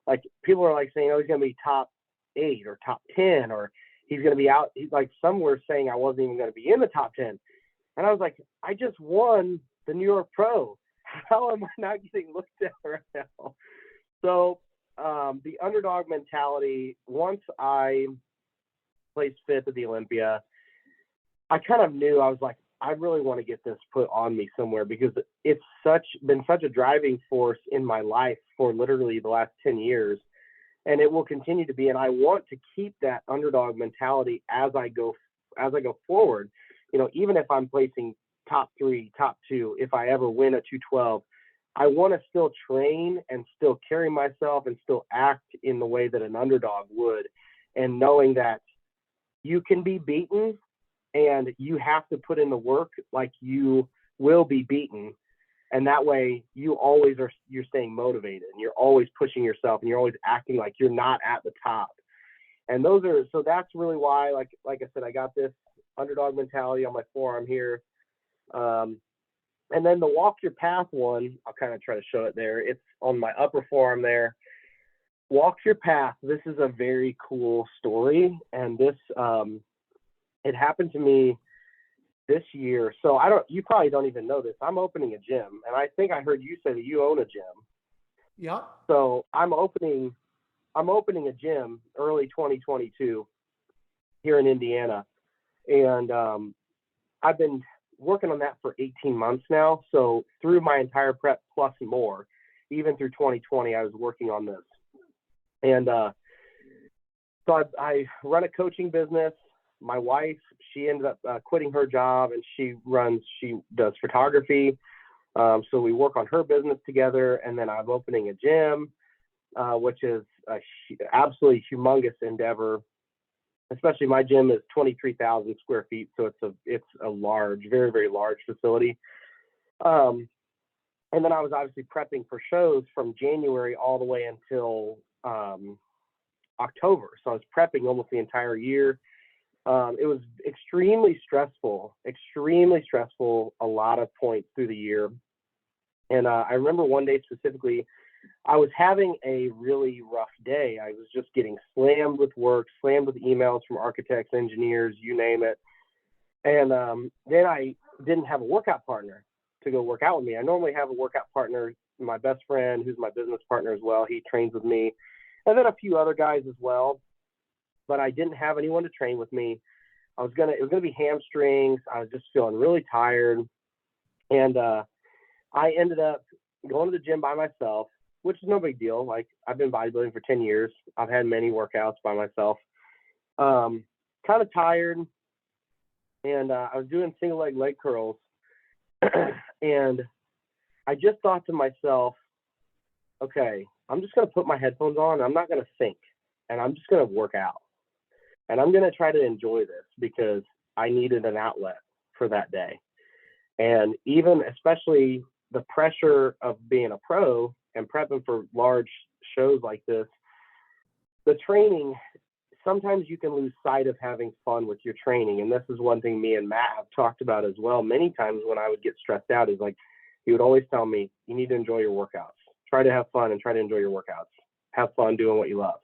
like, people are like saying, oh, he's going to be top 8 or top 10, or he's going to be out. He's like, some were saying I wasn't even going to be in the top 10. And I was like, I just won the New York Pro. How am I not getting looked at right now? So the underdog mentality, once I placed 5th at the Olympia, I kind of knew, I was like, I really want to get this put on me somewhere, because it's been such a driving force in my life for literally the last 10 years. And it will continue to be. And I want to keep that underdog mentality as I go forward. You know, even if I'm placing top 3, top 2, if I ever win a 212, I want to still train and still carry myself and still act in the way that an underdog would. And knowing that you can be beaten and you have to put in the work, like you will be beaten. And that way you're staying motivated, and you're always pushing yourself, and you're always acting like you're not at the top. And so that's really why, like I said, I got this underdog mentality on my forearm here. And then the walk your path one, I'll kind of try to show it there. It's on my upper forearm there. Walk your path. This is a very cool story. And this, it happened to me this year. So you probably don't even know this. I'm opening a gym, and I think I heard you say that you own a gym. Yeah. So I'm opening a gym early 2022 here in Indiana. And I've been working on that for 18 months now. So through my entire prep plus more, even through 2020, I was working on this. And so I run a coaching business. My wife, she ended up quitting her job, and she does photography. So we work on her business together. And then I'm opening a gym, which is a absolutely humongous endeavor. Especially my gym is 23,000 square feet. So it's a large, very, very large facility. And then I was obviously prepping for shows from January all the way until October. So I was prepping almost the entire year. It was extremely stressful, a lot of points through the year. And I remember one day specifically, I was having a really rough day. I was just getting slammed with work, slammed with emails from architects, engineers, you name it. And then I didn't have a workout partner to go work out with me. I normally have a workout partner, my best friend, who's my business partner as well. He trains with me, and then a few other guys as well. But I didn't have anyone to train with me. It was gonna be hamstrings. I was just feeling really tired, and I ended up going to the gym by myself, which is no big deal. Like, I've been bodybuilding for 10 years. I've had many workouts by myself. Kind of tired, and I was doing single leg curls, and I just thought to myself, okay, I'm just gonna put my headphones on. I'm not gonna think, and I'm just gonna work out. And I'm going to try to enjoy this, because I needed an outlet for that day. And especially the pressure of being a pro and prepping for large shows like this, the training, sometimes you can lose sight of having fun with your training. And this is one thing me and Matt have talked about as well. Many times when I would get stressed out, is like, he would always tell me, you need to enjoy your workouts. Try to have fun and try to enjoy your workouts. Have fun doing what you love.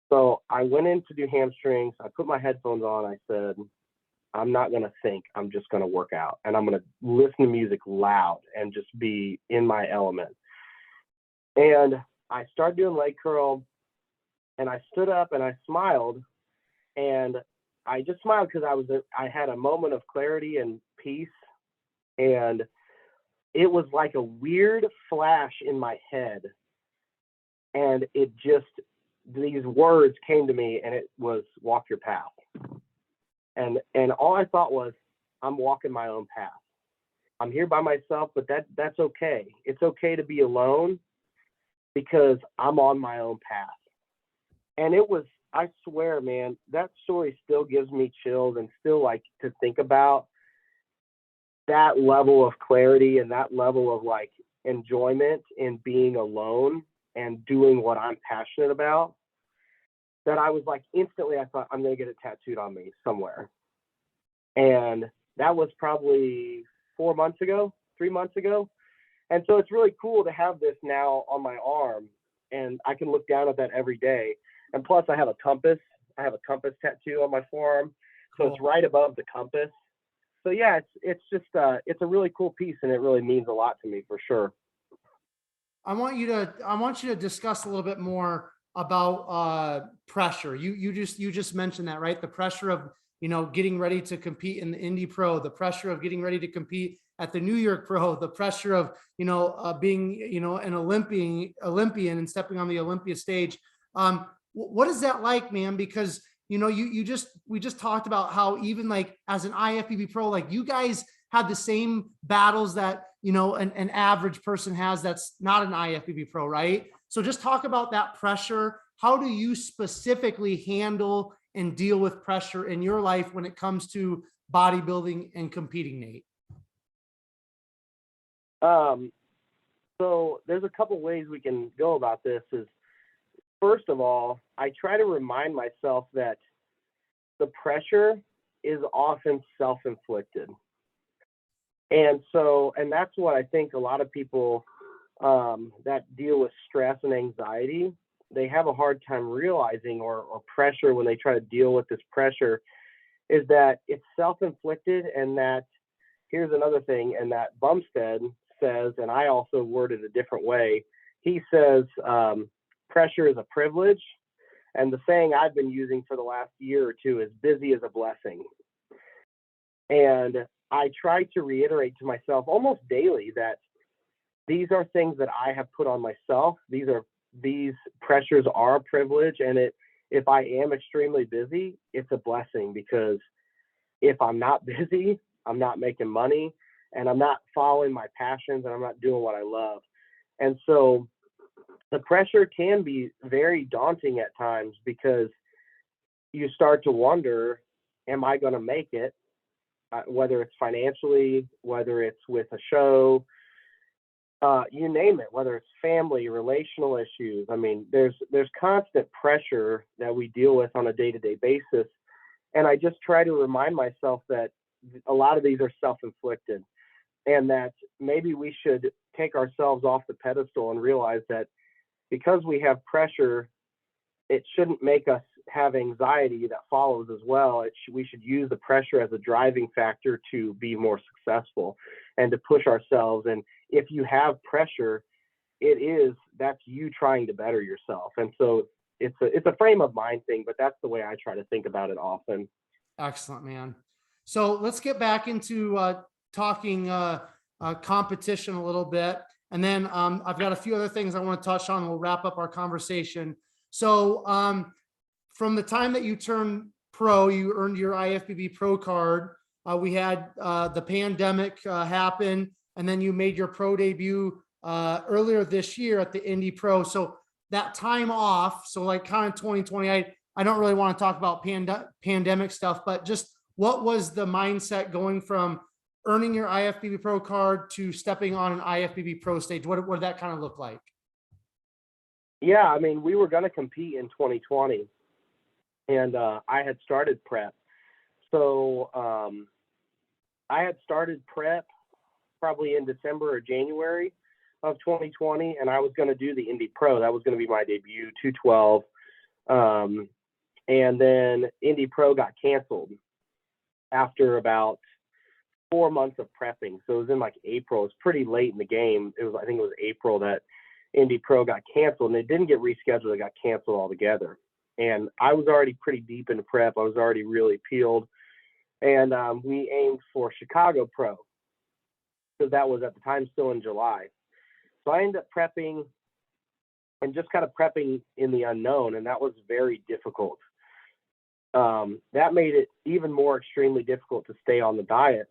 So I went in to do hamstrings. I put my headphones on. I said, I'm not going to think. I'm just going to work out. And I'm going to listen to music loud and just be in my element. And I started doing leg curl, and I stood up and I smiled. And I just smiled because I had a moment of clarity and peace. And it was like a weird flash in my head. And these words came to me, and it was walk your path. And all I thought was, I'm walking my own path. I'm here by myself, but that's okay. It's okay to be alone, because I'm on my own path. And I swear, man, that story still gives me chills, and still, like, to think about that level of clarity and that level of, like, enjoyment in being alone and doing what I'm passionate about. that I was like, instantly, I thought, I'm going to get it tattooed on me somewhere. And that was probably 4 months ago, 3 months ago. And so it's really cool to have this now on my arm, and I can look down at that every day. And plus I have a compass. I have a compass tattoo on my forearm. So it's right above the compass. So yeah, it's just, it's a really cool piece, and it really means a lot to me for sure. I want you to discuss a little bit more about pressure. You just mentioned that, right? The pressure of, getting ready to compete in the Indy Pro, the pressure of getting ready to compete at the New York Pro, the pressure of, being, an Olympian and stepping on the Olympia stage. What is that like, man? Because, we just talked about how even like as an IFBB Pro, like you guys had the same battles that, an average person has that's not an IFBB Pro, right? So just talk about that pressure. How do you specifically handle and deal with pressure in your life when it comes to bodybuilding and competing, Nate? So there's a couple ways we can go about this. Is first of all, I try to remind myself that the pressure is often self-inflicted. And that's what I think a lot of people that deal with stress and anxiety, they have a hard time realizing, or pressure when they try to deal with this pressure, is that it's self-inflicted. And that, here's another thing, and that Bumstead says, and I also word it a different way, he says, pressure is a privilege. And the saying I've been using for the last year or two is busy is a blessing. And I try to reiterate to myself almost daily that these are things that I have put on myself. These pressures are a privilege. And if I am extremely busy, it's a blessing, because if I'm not busy, I'm not making money, and I'm not following my passions, and I'm not doing what I love. And so the pressure can be very daunting at times, because you start to wonder, am I going to make it? Whether it's financially, whether it's with a show, you name it, whether it's family, relational issues. I mean, there's constant pressure that we deal with on a day-to-day basis. And I just try to remind myself that a lot of these are self-inflicted, and that maybe we should take ourselves off the pedestal and realize that because we have pressure, it shouldn't make us have anxiety that follows as well. We should use the pressure as a driving factor to be more successful and to push ourselves. And if you have pressure, that's you trying to better yourself. And so it's a frame of mind thing, but that's the way I try to think about it often. Excellent, man. So let's get back into talking competition a little bit. And then I've got a few other things I want to touch on. We'll wrap up our conversation. So from the time that you turned pro, you earned your IFBB pro card. We had the pandemic happen, and then you made your pro debut earlier this year at the Indy Pro. So that time off, so like kind of 2020, I don't really want to talk about pandemic stuff, but just what was the mindset going from earning your IFBB pro card to stepping on an IFBB pro stage? What did that kind of look like? Yeah, I mean, we were going to compete in 2020, and I had started prep. So I had started prep probably in December or January of 2020, and I was going to do the Indy Pro. That was going to be my debut, 212. And then Indy Pro got canceled after about 4 months of prepping. So it was in like April. It was pretty late in the game. I think it was April that Indy Pro got canceled, and it didn't get rescheduled. It got canceled altogether. And I was already pretty deep into prep. I was already really peeled. And we aimed for Chicago Pro, because that was at the time still in July. So I ended up prepping and just kind of prepping in the unknown, and that was very difficult. That made it even more extremely difficult to stay on the diet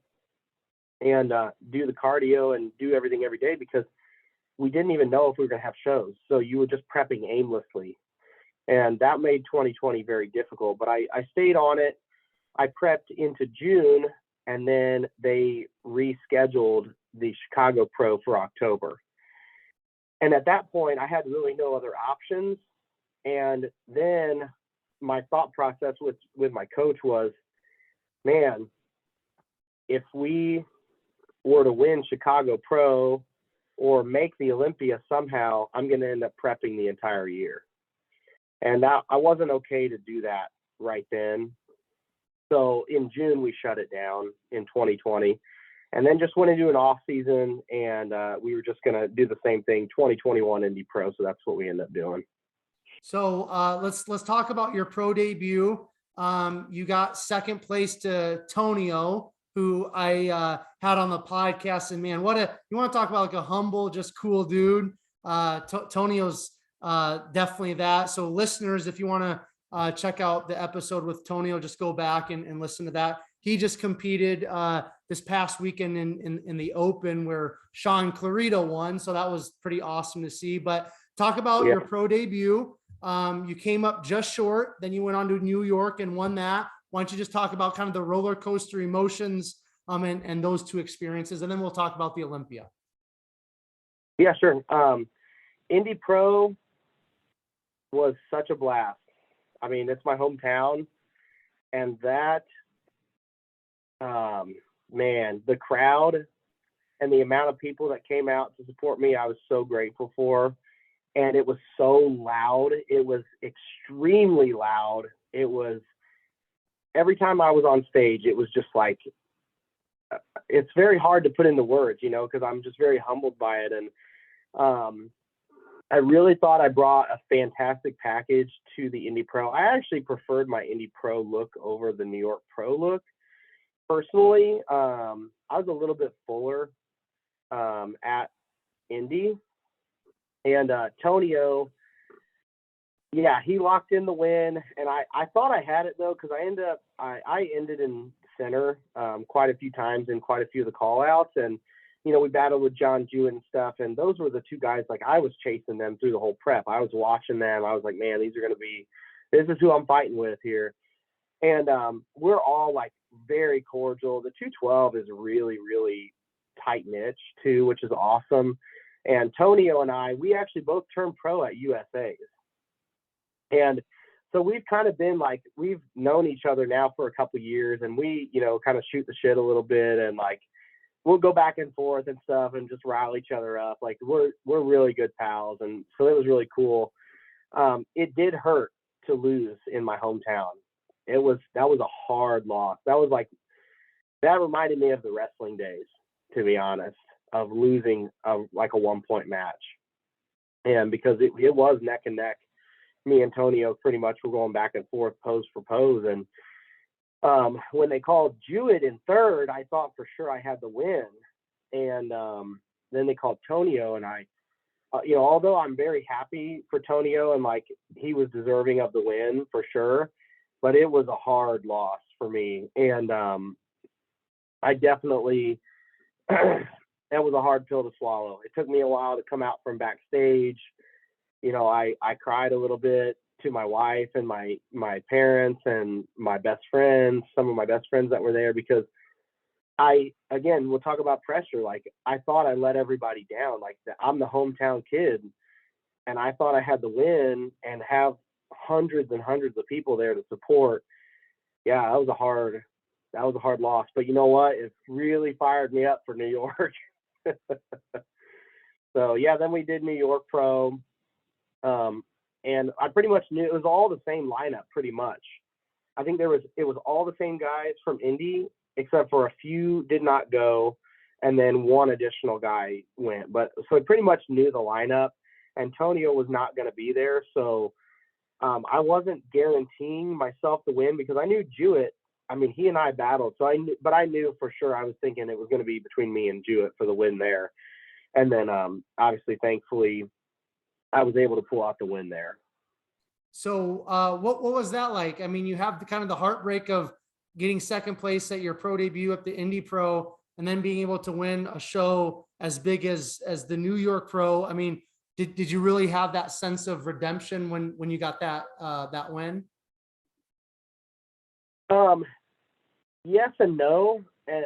and do the cardio and do everything every day, because we didn't even know if we were going to have shows. So you were just prepping aimlessly. And that made 2020 very difficult. But I stayed on it. I prepped into June, and then they rescheduled the Chicago Pro for October. And at that point, I had really no other options. And then my thought process with my coach was, man, if we were to win Chicago Pro or make the Olympia somehow, I'm going to end up prepping the entire year. And I wasn't okay to do that right then. So in June, we shut it down in 2020 and then just went into an off season, and we were just going to do the same thing, 2021 Indy Pro. So that's what we ended up doing. So let's talk about your pro debut. You got second place to Tonio, who I had on the podcast, and man, you want to talk about like a humble, just cool dude. Tonio's definitely that. So listeners, if you want to check out the episode with Tonio, just go back and listen to that. He just competed this past weekend in the Open where Sean Clarito won. So that was pretty awesome to see. But talk about your pro debut. You came up just short, then you went on to New York and won that. Why don't you just talk about kind of the roller coaster emotions and those two experiences, and then we'll talk about the Olympia. Yeah, sure. Indy Pro was such a blast. I mean, it's my hometown, and that, man, the crowd and the amount of people that came out to support me, I was so grateful for. And it was so loud. It was extremely loud. It was, every time I was on stage, it was just like, it's very hard to put into words, you know, because I'm just very humbled by it. And I really thought I brought a fantastic package to the Indy Pro. I actually preferred my Indy Pro look over the New York Pro look. Personally, I was a little bit fuller at Indy. And Tonio, yeah, he locked in the win, and I thought I had it though, because I ended in center quite a few times in quite a few of the call outs, and you know, we battled with John Jewett and stuff, and those were the two guys, like, I was chasing them through the whole prep. I was watching them. I was like, man, this is who I'm fighting with here. And we're all like very cordial. The 212 is really, really tight niche too, which is awesome. And Tonio and I, we actually both turned pro at USA's. And so we've kind of been like, we've known each other now for a couple of years, and we, you know, kind of shoot the shit a little bit, and like, we'll go back and forth and stuff and just rile each other up. Like, we're really good pals. And so it was really cool. It did hurt to lose in my hometown. That was a hard loss. That reminded me of the wrestling days, to be honest, of losing like a 1-point match. And because it was neck and neck, me and Tonio pretty much were going back and forth pose for pose. And when they called Jewett in third, I thought for sure I had the win. And then they called Tonio, and I, you know, although I'm very happy for Tonio and like he was deserving of the win for sure, but it was a hard loss for me. And I definitely, that was a hard pill to swallow. It took me a while to come out from backstage. You know, I cried a little bit to my wife and my parents and my best friends, some of my best friends that were there, because we'll talk about pressure. Like, I thought I let everybody down. Like, I'm the hometown kid, and I thought I had the win and have hundreds and hundreds of people there to support. Yeah, that was a hard loss. But you know what? It really fired me up for New York. So yeah, then we did New York Pro. And I pretty much knew it was all the same lineup pretty much. I think it was all the same guys from Indy, except for a few did not go, and then one additional guy went. But so I pretty much knew the lineup, and Tonio was not going to be there. So I wasn't guaranteeing myself the win, because I knew Jewett. I mean, he and I battled, so I knew for sure, I was thinking it was going to be between me and Jewett for the win there. And then obviously, thankfully, I was able to pull out the win there. So what was that like? I mean, you have the kind of the heartbreak of getting second place at your pro debut at the Indy Pro, and then being able to win a show as big as the New York Pro. I mean, did you really have that sense of redemption when you got that win? Yes and no. And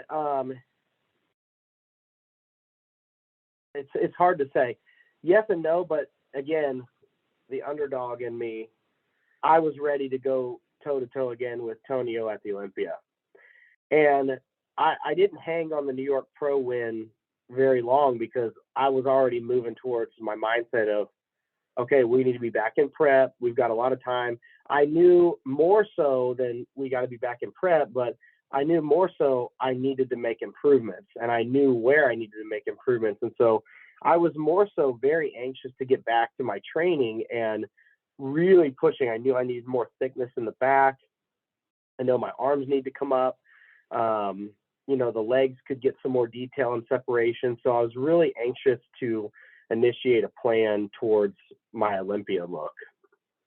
it's hard to say. Yes and no, but again, the underdog in me I was ready to go toe to toe again with Tonio at the Olympia. And I didn't hang on the New York Pro win very long because I was already moving towards my mindset of, okay, we need to be back in prep. We've got a lot of time. I knew more so than we got to be back in prep, but I knew more so I needed to make improvements, and I knew where I needed to make improvements. And so I was more so very anxious to get back to my training and really pushing. I knew I needed more thickness in the back. I know my arms need to come up. The legs could get some more detail and separation. So I was really anxious to initiate a plan towards my Olympia look.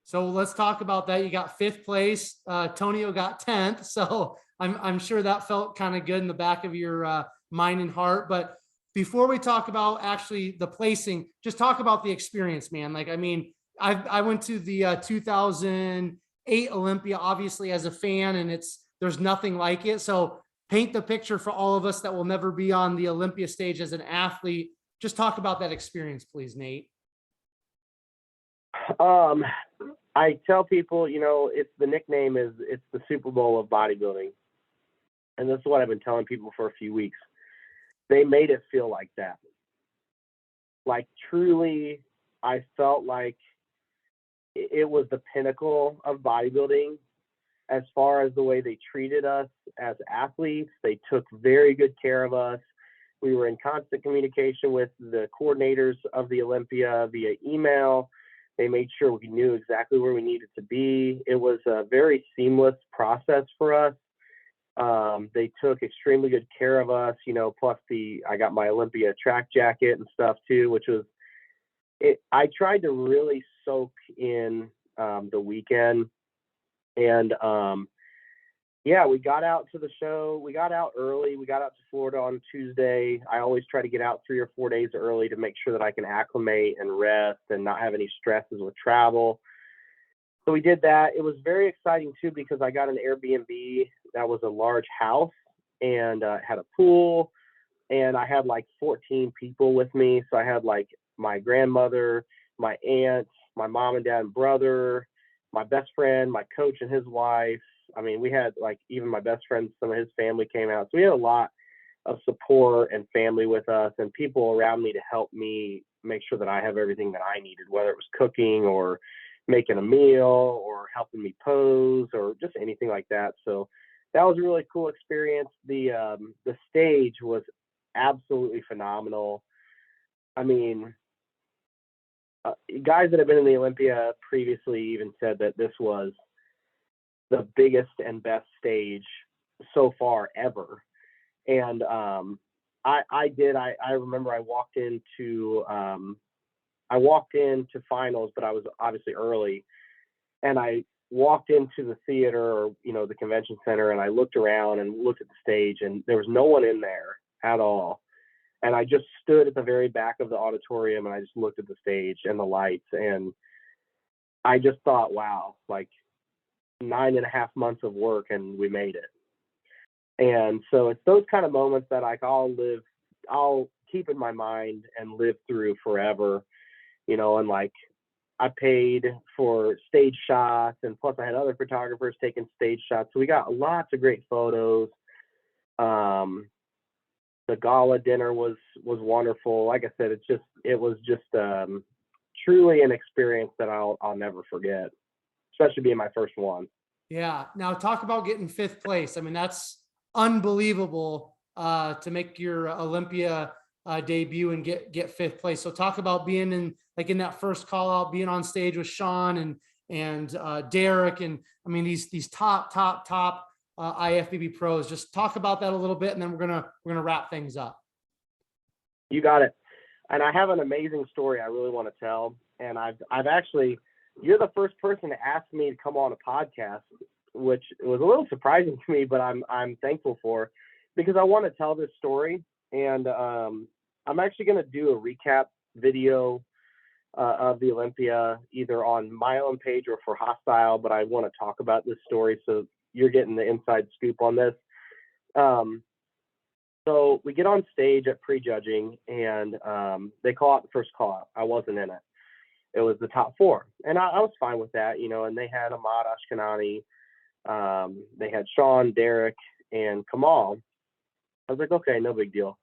So let's talk about that. You got 5th place. Tonio got 10th. So I'm sure that felt kind of good in the back of your mind and heart. But before we talk about actually the placing, just talk about the experience, man. Like, I mean, I went to the 2008 Olympia, obviously, as a fan, and there's nothing like it. So paint the picture for all of us that will never be on the Olympia stage as an athlete. Just talk about that experience, please, Nate. I tell people, it's the nickname is it's the Super Bowl of bodybuilding. And this is what I've been telling people for a few weeks. They made it feel like that. Like, truly, I felt like it was the pinnacle of bodybuilding as far as the way they treated us as athletes. They took very good care of us. We were in constant communication with the coordinators of the Olympia via email. They made sure we knew exactly where we needed to be. It was a very seamless process for us. They took extremely good care of us, plus I got my Olympia track jacket and stuff too, which was it. I tried to really soak in the weekend, and we got out to the show. We got out early. We got out to Florida on Tuesday. I always try to get out 3 or 4 days early to make sure that I can acclimate and rest and not have any stresses with travel. So we did that. It was very exciting too, because I got an Airbnb that was a large house and had a pool, and I had like 14 people with me. So I had like my grandmother, my aunt, my mom and dad and brother, my best friend, my coach and his wife. I mean, we had like even my best friend, some of his family came out. So we had a lot of support and family with us and people around me to help me make sure that I have everything that I needed, whether it was cooking or making a meal or helping me pose or just anything like that. So that was a really cool experience. The stage was absolutely phenomenal. I mean, guys that have been in the Olympia previously even said that this was the biggest and best stage so far ever. And I remember I walked into finals, but I was obviously early, and I walked into the theater or the convention center, and I looked around and looked at the stage, and there was no one in there at all. And I just stood at the very back of the auditorium and I just looked at the stage and the lights, and I just thought, wow, like 9.5 months of work and we made it. And so it's those kind of moments that I'll keep in my mind and live through forever, and like I paid for stage shots, and plus I had other photographers taking stage shots. So we got lots of great photos. The gala dinner was wonderful. Like I said, it was just truly an experience that I'll never forget, especially being my first one. Yeah. Now talk about getting 5th place. I mean, that's unbelievable to make your Olympia debut and get 5th place. So talk about being in that first call out, being on stage with Sean and Derek, and I mean these top IFBB pros. Just talk about that a little bit, and then we're gonna wrap things up. You got it. And I have an amazing story I really want to tell. And I've actually, you're the first person to ask me to come on a podcast, which was a little surprising to me, but I'm thankful for, because I want to tell this story. And I'm actually going to do a recap video of the Olympia, either on my own page or for Hosstile, but I want to talk about this story, so you're getting the inside scoop on this. So we get on stage at prejudging, and they call out the first call out. I wasn't in it. it was the top 4. And I was fine with that, you know, and they had Ahmad Ashkenani, they had Sean, Derek, and Kamal. I was like, okay, no big deal.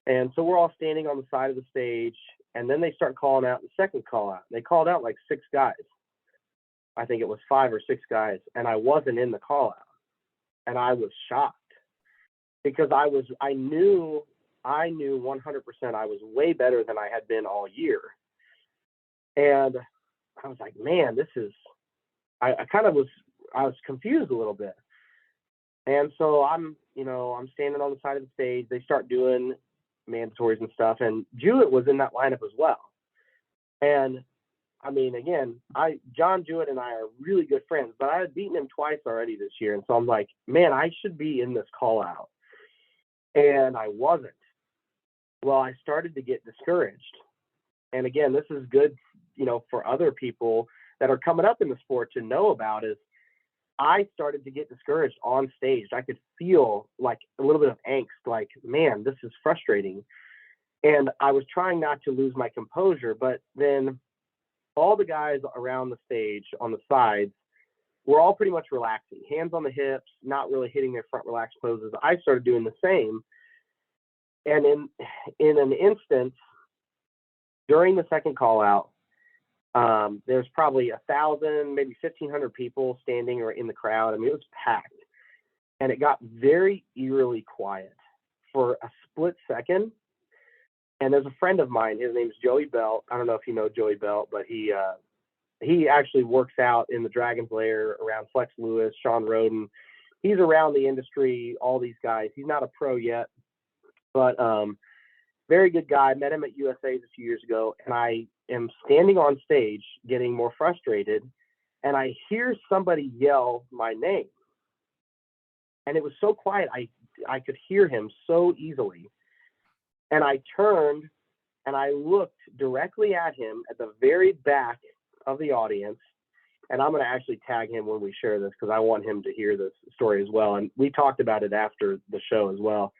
And so we're all standing on the side of the stage, and then they start calling out the second call out. They called out like 6 guys. I think it was 5 or 6 guys, and I wasn't in the call out. And I was shocked because I knew 100% I was way better than I had been all year. And I was like, man, I was confused a little bit. And so I'm standing on the side of the stage. They start doing mandatories and stuff, and Jewett was in that lineup as well. And I mean, again, John Jewett and I are really good friends, but I had beaten him twice already this year. And so I'm like, man, I should be in this call out. And I wasn't. Well, I started to get discouraged. And again, this is good, you know, for other people that are coming up in the sport to know about, is I started to get discouraged on stage. I could feel like a little bit of angst, like, man, this is frustrating. And I was trying not to lose my composure, but then all the guys around the stage on the sides were all pretty much relaxing, hands on the hips, not really hitting their front relaxed poses. I started doing the same. And in an instance, during the second call out, there's probably 1,000, maybe 1,500 people standing or in the crowd. I mean, it was packed. And it got very eerily quiet for a split second. And there's a friend of mine, his name's Joey Belt. I don't know if you know Joey Belt, but he actually works out in the Dragon's Lair around Flex Lewis, Sean Roden. He's around the industry, all these guys. He's not a pro yet, but very good guy. Met him at USA's a few years ago, and I am standing on stage getting more frustrated, and I hear somebody yell my name. And it was so quiet, I could hear him so easily. And I turned and I looked directly at him at the very back of the audience. And I'm going to actually tag him when we share this because I want him to hear this story as well. And we talked about it after the show as well.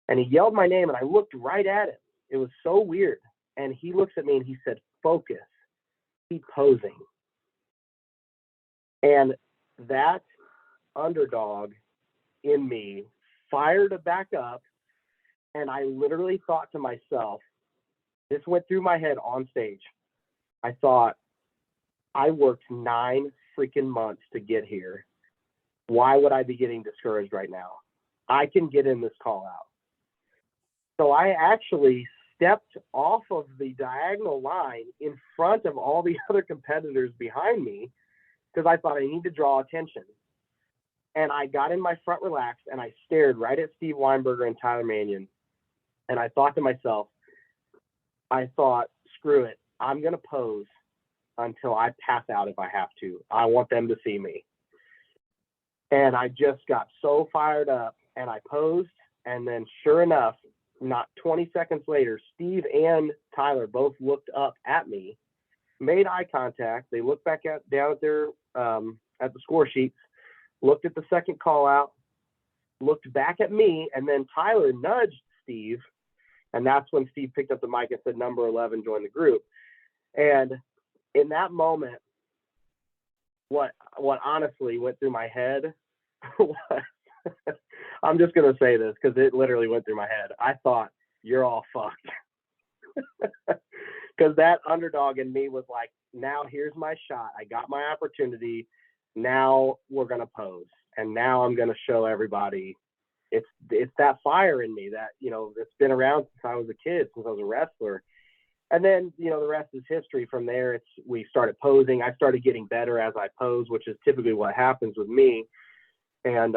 And he yelled my name and I looked right at him. It was so weird. And he looks at me and he said, "Focus, keep posing." And that underdog in me fired back up. And I literally thought to myself, this went through my head on stage. I thought, I worked 9 freaking months to get here. Why would I be getting discouraged right now? I can get in this call out. So I actually stepped off of the diagonal line in front of all the other competitors behind me because I thought I need to draw attention. And I got in my front relaxed and I stared right at Steve Weinberger and Tyler Mannion. And I thought to myself, screw it. I'm going to pose until I pass out if I have to. I want them to see me. And I just got so fired up and I posed. And then sure enough, not 20 seconds later, Steve and Tyler both looked up at me, made eye contact. They looked back down at their at the score sheets, looked at the second call out, looked back at me, and then Tyler nudged Steve. And that's when Steve picked up the mic and said, "Number 11, join the group." And in that moment, what honestly went through my head was, I'm just going to say this because it literally went through my head. I thought, you're all fucked. Because that underdog in me was like, now here's my shot. I got my opportunity. Now we're going to pose. And now I'm going to show everybody. It's that fire in me that, you know, that's been around since I was a kid, since I was a wrestler. And then, you know, the rest is history from there. We started posing. I started getting better as I pose, which is typically what happens with me. And,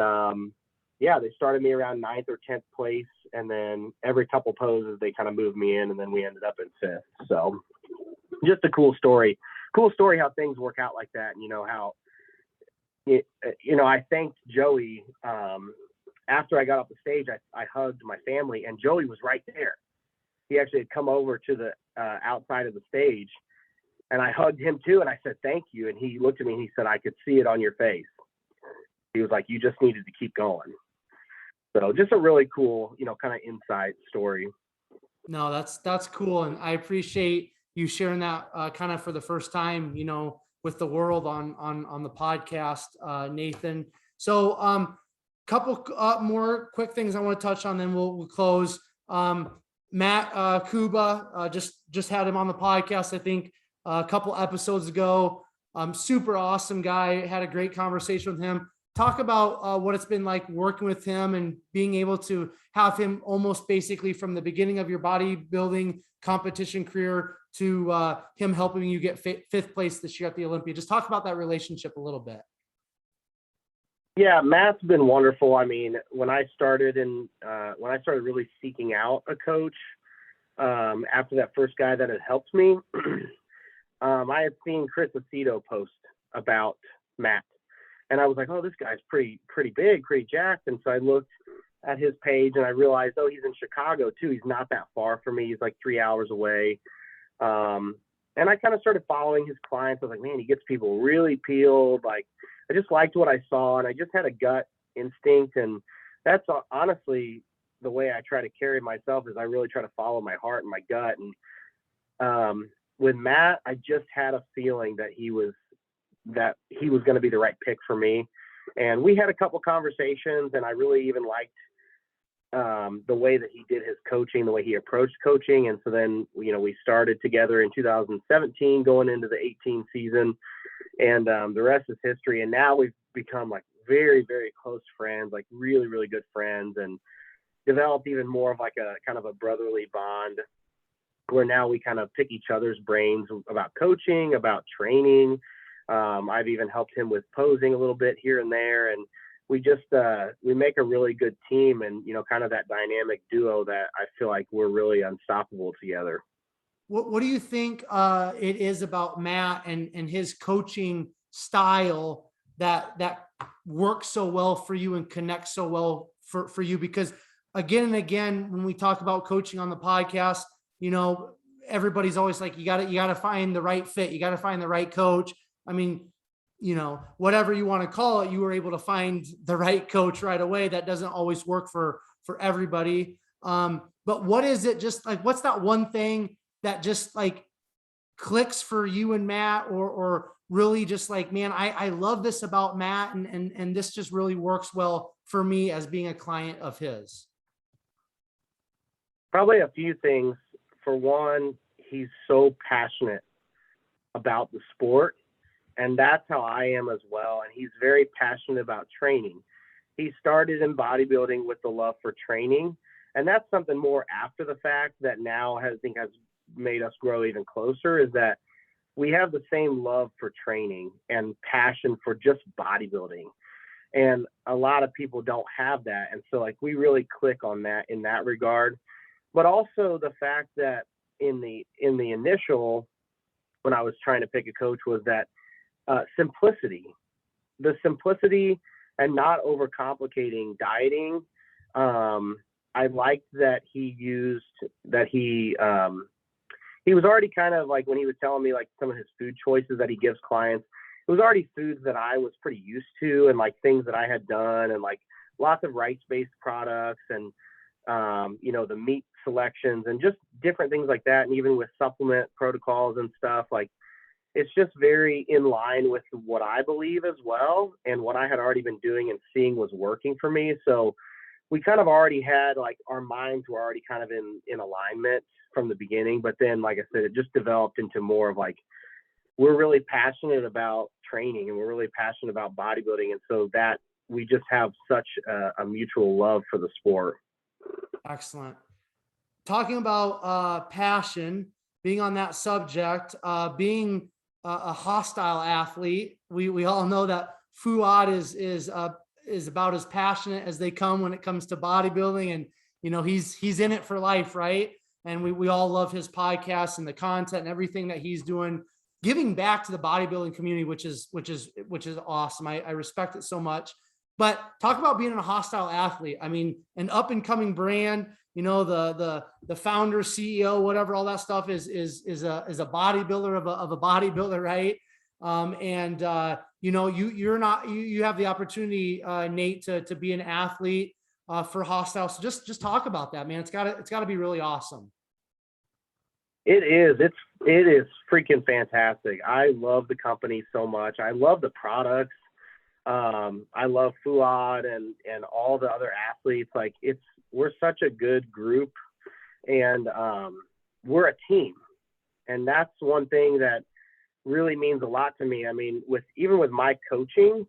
yeah, they started me around 9th or 10th place. And then every couple poses, they kind of moved me in, and then we ended up in 5th. So just a cool story. Cool story how things work out like that. And, you know, how, I thanked Joey. After I got off the stage, I hugged my family, and Joey was right there. He actually had come over to the outside of the stage, and I hugged him too. And I said, "Thank you." And he looked at me and he said, "I could see it on your face." He was like, "You just needed to keep going." So just a really cool, you know, kind of inside story. No, that's cool. And I appreciate you sharing that kind of for the first time, with the world on the podcast, Nathan. So couple more quick things I want to touch on, then we'll close. Matt Kouba, just had him on the podcast, I think a couple episodes ago. Super awesome guy. Had a great conversation with him. Talk about what it's been like working with him and being able to have him almost basically from the beginning of your bodybuilding competition career to him helping you get fifth place this year at the Olympia. Just talk about that relationship a little bit. Yeah, Matt's been wonderful. I mean, when I started really seeking out a coach, after that first guy that had helped me, I had seen Chris Aceto post about Matt, and I was like, oh, this guy's pretty big, pretty jacked. And so I looked at his page and I realized, oh, he's in Chicago too. He's not that far from me. He's like 3 hours away. And I kind of started following his clients. I was like, man, he gets people really peeled. Like, I just liked what I saw, and I just had a gut instinct. And that's honestly the way I try to carry myself, is I really try to follow my heart and my gut. And with Matt, I just had a feeling that he was going to be the right pick for me. And we had a couple conversations, and I really even liked the way that he did his coaching, the way he approached coaching. And so then, we started together in 2017 going into the 18 season, and the rest is history. And now we've become like very, very close friends, like really, really good friends, and developed even more of like a kind of a brotherly bond, where now we kind of pick each other's brains about coaching, about training. I've even helped him with posing a little bit here and there. And we just, we make a really good team, and, kind of that dynamic duo that I feel like we're really unstoppable together. What do you think it is about Matt and his coaching style that works so well for you and connects so well for you? Because again and again, when we talk about coaching on the podcast, everybody's always like, you got to find the right fit. You got to find the right coach. I mean, whatever you want to call it, you were able to find the right coach right away. That doesn't always work for everybody. But what is it, just like, what's that one thing that just like clicks for you and Matt, or really just like, man, I love this about Matt, and this just really works well for me as being a client of his? Probably a few things. For one, he's so passionate about the sport, and that's how I am as well. And he's very passionate about training. He started in bodybuilding with the love for training, and that's something more after the fact that now has made us grow even closer, is that we have the same love for training and passion for just bodybuilding. And a lot of people don't have that. And so like, we really click on that in that regard. But also the fact that in the initial, when I was trying to pick a coach, was that simplicity and not overcomplicating dieting. I liked that he was already kind of like, when he was telling me like some of his food choices that he gives clients, it was already foods that I was pretty used to, and like things that I had done, and like lots of rice-based products, and the meat selections and just different things like that. And even with supplement protocols and stuff, like, it's just very in line with what I believe as well, and what I had already been doing and seeing was working for me. So we kind of already had, like, our minds were already kind of in alignment from the beginning. But then, like I said, it just developed into more of like, we're really passionate about training, and we're really passionate about bodybuilding. And so that we just have such a mutual love for the sport. Excellent. Talking about passion, being on that subject, being a Hosstile athlete, we all know that Fouad is about as passionate as they come when it comes to bodybuilding, and he's in it for life, right? And we all love his podcast and the content and everything that he's doing, giving back to the bodybuilding community, which is awesome. I respect it so much. But talk about being a Hosstile athlete. I mean, an up and coming brand, the founder, CEO, whatever, all that stuff is a bodybuilder of a bodybuilder, right? You have the opportunity, Nate, to be an athlete for Hosstile. So just talk about that, man. It's gotta be really awesome. It is. It is freaking fantastic. I love the company so much. I love the products. I love Fuad and all the other athletes. Like we're such a good group, and we're a team. And that's one thing that really means a lot to me. I mean, even with my coaching,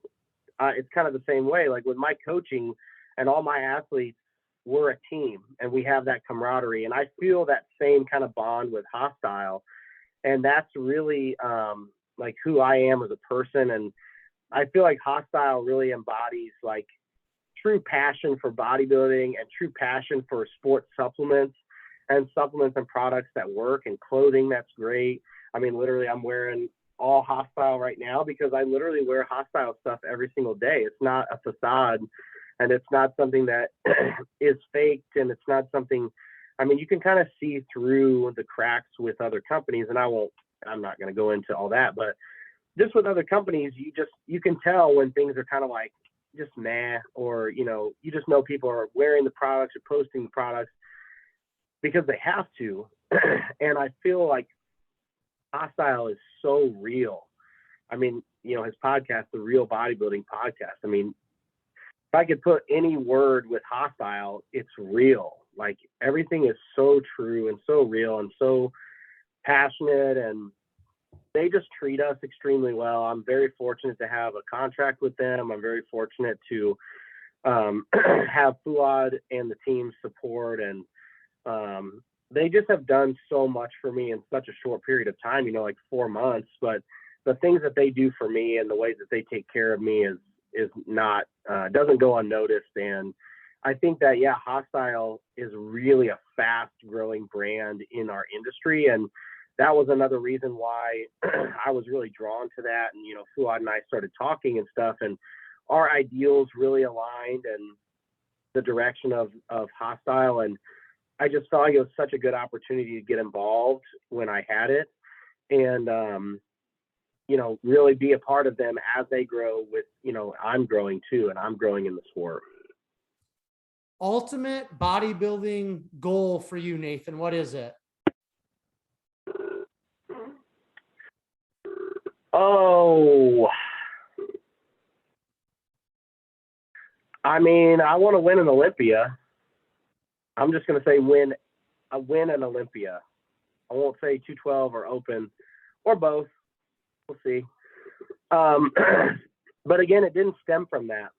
it's kind of the same way. Like with my coaching and all my athletes, we're a team and we have that camaraderie. And I feel that same kind of bond with Hosstile. And that's really like who I am as a person. And I feel like Hosstile really embodies like true passion for bodybuilding and true passion for sports supplements and products that work, and clothing that's great. I mean, literally, I'm wearing all Hosstile right now because I literally wear Hosstile stuff every single day. It's not a facade, and it's not something that is faked, and it's not something. I mean, you can kind of see through the cracks with other companies, and I'm not going to go into all that, but just with other companies, you can tell when things are kind of like just meh, or you just know people are wearing the products or posting the products because they have to. And I feel like Hosstile is so real. I mean, his podcast, the Real Bodybuilding Podcast. I mean, if I could put any word with Hosstile, it's real. Like everything is so true and so real and so passionate, and they just treat us extremely well. I'm very fortunate to have a contract with them. I'm very fortunate to have Fuad and the team support, and they just have done so much for me in such a short period of time, like 4 months. But the things that they do for me and the way that they take care of me is not, doesn't go unnoticed. And I think that, yeah, Hosstile is really a fast growing brand in our industry. And that was another reason why I was really drawn to that. And, Fuad and I started talking and stuff, and our ideals really aligned, and the direction of Hosstile. And I just felt like it was such a good opportunity to get involved when I had it, and, really be a part of them as they grow with, I'm growing too, and I'm growing in the sport. Ultimate bodybuilding goal for you, Nathan, what is it? Oh, I mean, I want to win an Olympia. I'm just going to say win an Olympia. I won't say 212 or open or both. We'll see. But again, it didn't stem from that.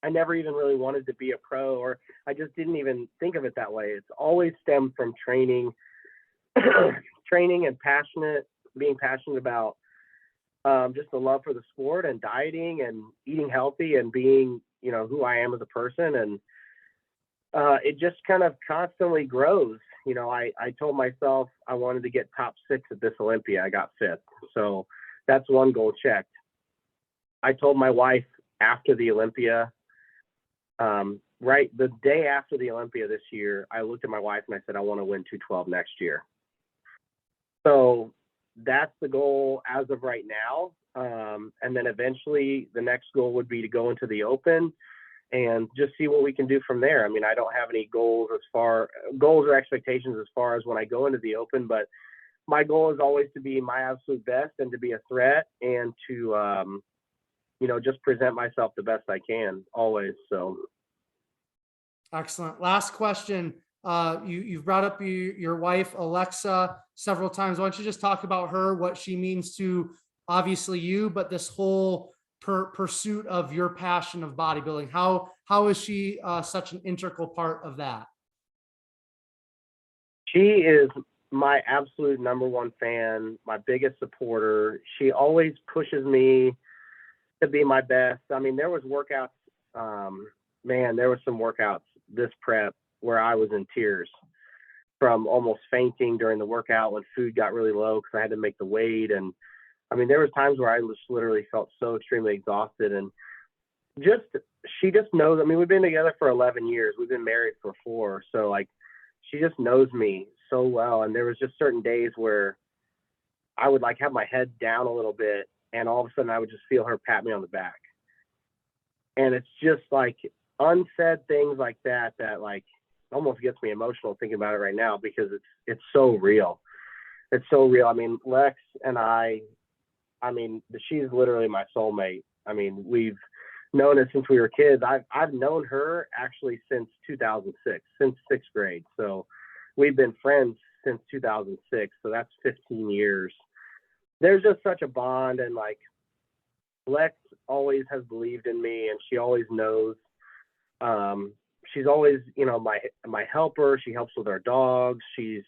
I never even really wanted to be a pro, or I just didn't even think of it that way. It's always stemmed from training, and being passionate about just the love for the sport and dieting and eating healthy and being, who I am as a person. And it just kind of constantly grows. I told myself I wanted to get top 6 at this Olympia. I got 5th. So that's one goal checked. I told my wife after the Olympia, right the day after the Olympia this year, I looked at my wife and I said, I want to win 212 next year. So that's the goal as of right now. And then eventually the next goal would be to go into the Open and just see what we can do from there. I mean, I don't have any goals or expectations as far as when I go into the Open, but my goal is always to be my absolute best and to be a threat and to, just present myself the best I can always. So. Excellent. Last question. You've brought up your wife, Alexa, several times. Why don't you just talk about her, what she means to obviously you, but this whole pursuit of your passion of bodybuilding? How is she such an integral part of that? She is my absolute number one fan, my biggest supporter. She always pushes me to be my best. I mean, there was workouts, there was some workouts this prep where I was in tears from almost fainting during the workout when food got really low because I had to make the weight. And I mean, there was times where I just literally felt so extremely exhausted. And she just knows. I mean, we've been together for 11 years. We've been married for 4. So like, she just knows me so well. And there was just certain days where I would like have my head down a little bit, and all of a sudden I would just feel her pat me on the back. And it's just like unsaid things like that like almost gets me emotional thinking about it right now, because it's so real. it's so real. I mean, Lex and she's literally my soulmate. I mean, we've known it since we were kids. I've known her actually since 2006, since 6th grade. So we've been friends since 2006. So that's 15 years. There's just such a bond, and like Lex always has believed in me, and she always knows. She's always, my helper. She helps with our dogs. She's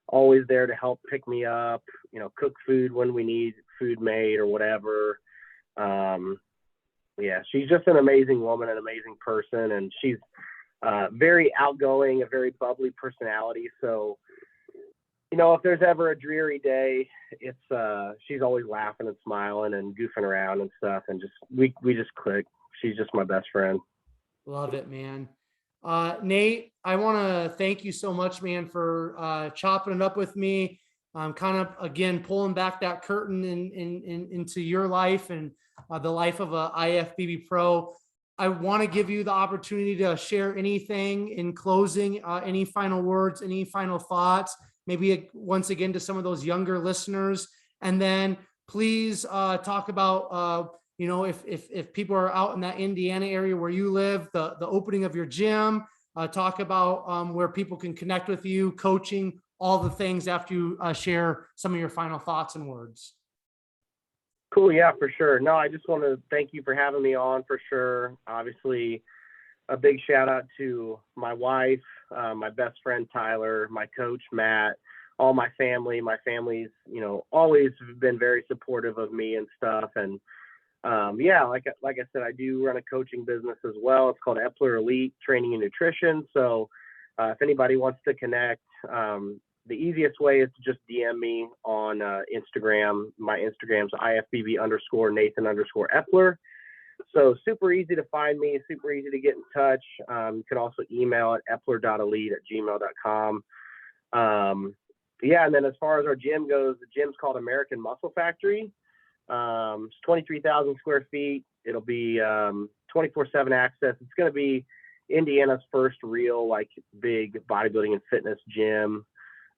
always there to help pick me up, cook food when we need food made or whatever. Yeah, she's just an amazing woman, an amazing person, and she's very outgoing, a very bubbly personality. So, if there's ever a dreary day, it's she's always laughing and smiling and goofing around and stuff, and just we just click. She's just my best friend. Love it, man. Nate, I want to thank you so much, man, for chopping it up with me. Kind of, again, pulling back that curtain into your life and the life of a IFBB pro. I want to give you the opportunity to share anything in closing, any final words, any final thoughts, maybe once again to some of those younger listeners. And then please talk about, if people are out in that Indiana area where you live, the opening of your gym, talk about where people can connect with you, coaching, all the things after you share some of your final thoughts and words. Cool. Yeah, for sure. No, I just want to thank you for having me on for sure. Obviously, a big shout out to my wife, my best friend, Tyler, my coach, Matt, all my family. My family's, always been very supportive of me and stuff. And yeah, like I said, I do run a coaching business as well. It's called Epler Elite Training and Nutrition. So if anybody wants to connect, the easiest way is to just DM me on Instagram. My Instagram's IFBB_Nathan_Epler. So super easy to find me, super easy to get in touch. You can also email at epler.elite@gmail.com. Yeah, and then as far as our gym goes, the gym's called American Muscle Factory. It's 23,000 square feet. It'll be 24/7 access. It's going to be Indiana's first real big bodybuilding and fitness gym,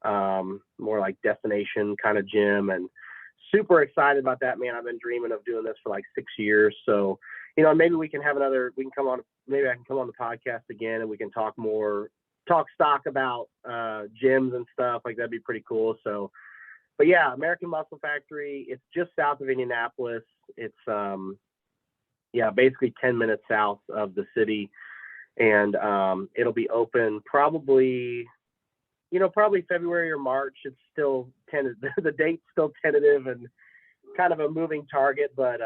more like destination kind of gym, and super excited about that, man. I've been dreaming of doing this for 6 years. So, maybe we can have maybe I can come on the podcast again and we can talk stock about gyms and stuff. That'd be pretty cool. So, but yeah, American Muscle Factory, it's just south of Indianapolis. It's, basically 10 minutes south of the city. And it'll be open probably February or March. It's still tentative. The date's still tentative and kind of a moving target, but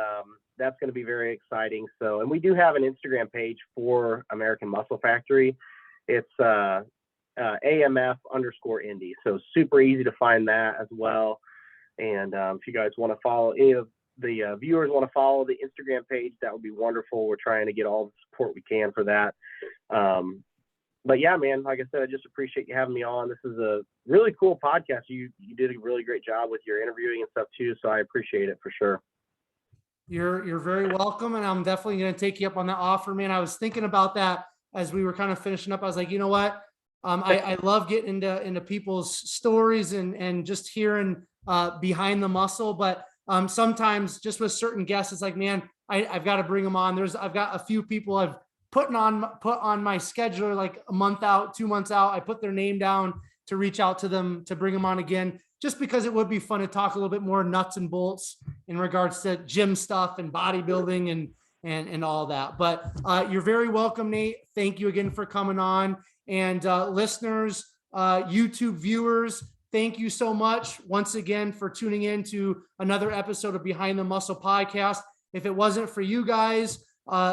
that's going to be very exciting. So, and we do have an Instagram page for American Muscle Factory. It's AMF_Indy. So super easy to find that as well. And if you guys want to follow, any of the viewers want to follow the Instagram page, that would be wonderful. We're trying to get all the support we can for that. But yeah, man, like I said, I just appreciate you having me on. This is a really cool podcast. You did a really great job with your interviewing and stuff too. So I appreciate it for sure. You're very welcome. And I'm definitely going to take you up on that offer, man. I was thinking about that as we were kind of finishing up. I was like, you know what? I love getting into people's stories and just hearing behind the muscle. But sometimes just with certain guests, it's like, man, I've got to bring them on. I've got a few people I've put on my scheduler a month out, 2 months out. I put their name down to reach out to them to bring them on again, just because it would be fun to talk a little bit more nuts and bolts in regards to gym stuff and bodybuilding and all that. But you're very welcome, Nate. Thank you again for coming on. And listeners, YouTube viewers, thank you so much once again for tuning in to another episode of Behind the Muscle podcast. If it wasn't for you guys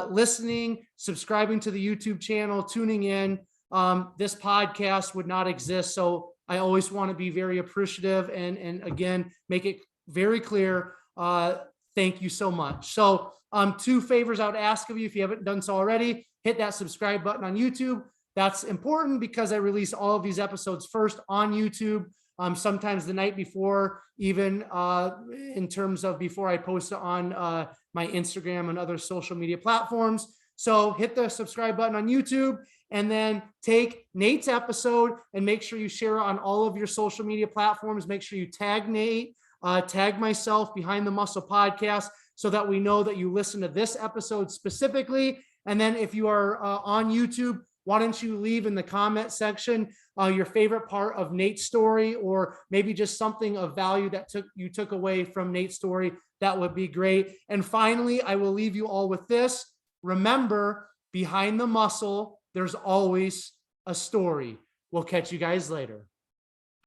listening, subscribing to the YouTube channel, tuning in, this podcast would not exist. So I always want to be very appreciative and again, make it very clear. Thank you so much. So 2 favors I would ask of you, if you haven't done so already, hit that subscribe button on YouTube. That's important because I release all of these episodes first on YouTube, sometimes the night before, even in terms of before I post it on my Instagram and other social media platforms. So hit the subscribe button on YouTube. And then take Nate's episode and make sure you share it on all of your social media platforms. Make sure you tag Nate, tag myself, Behind the Muscle Podcast, so that we know that you listen to this episode specifically. And then if you are on YouTube, why don't you leave in the comment section your favorite part of Nate's story, or maybe just something of value that you took away from Nate's story. That would be great. And finally, I will leave you all with this. Remember, behind the muscle, there's always a story. We'll catch you guys later.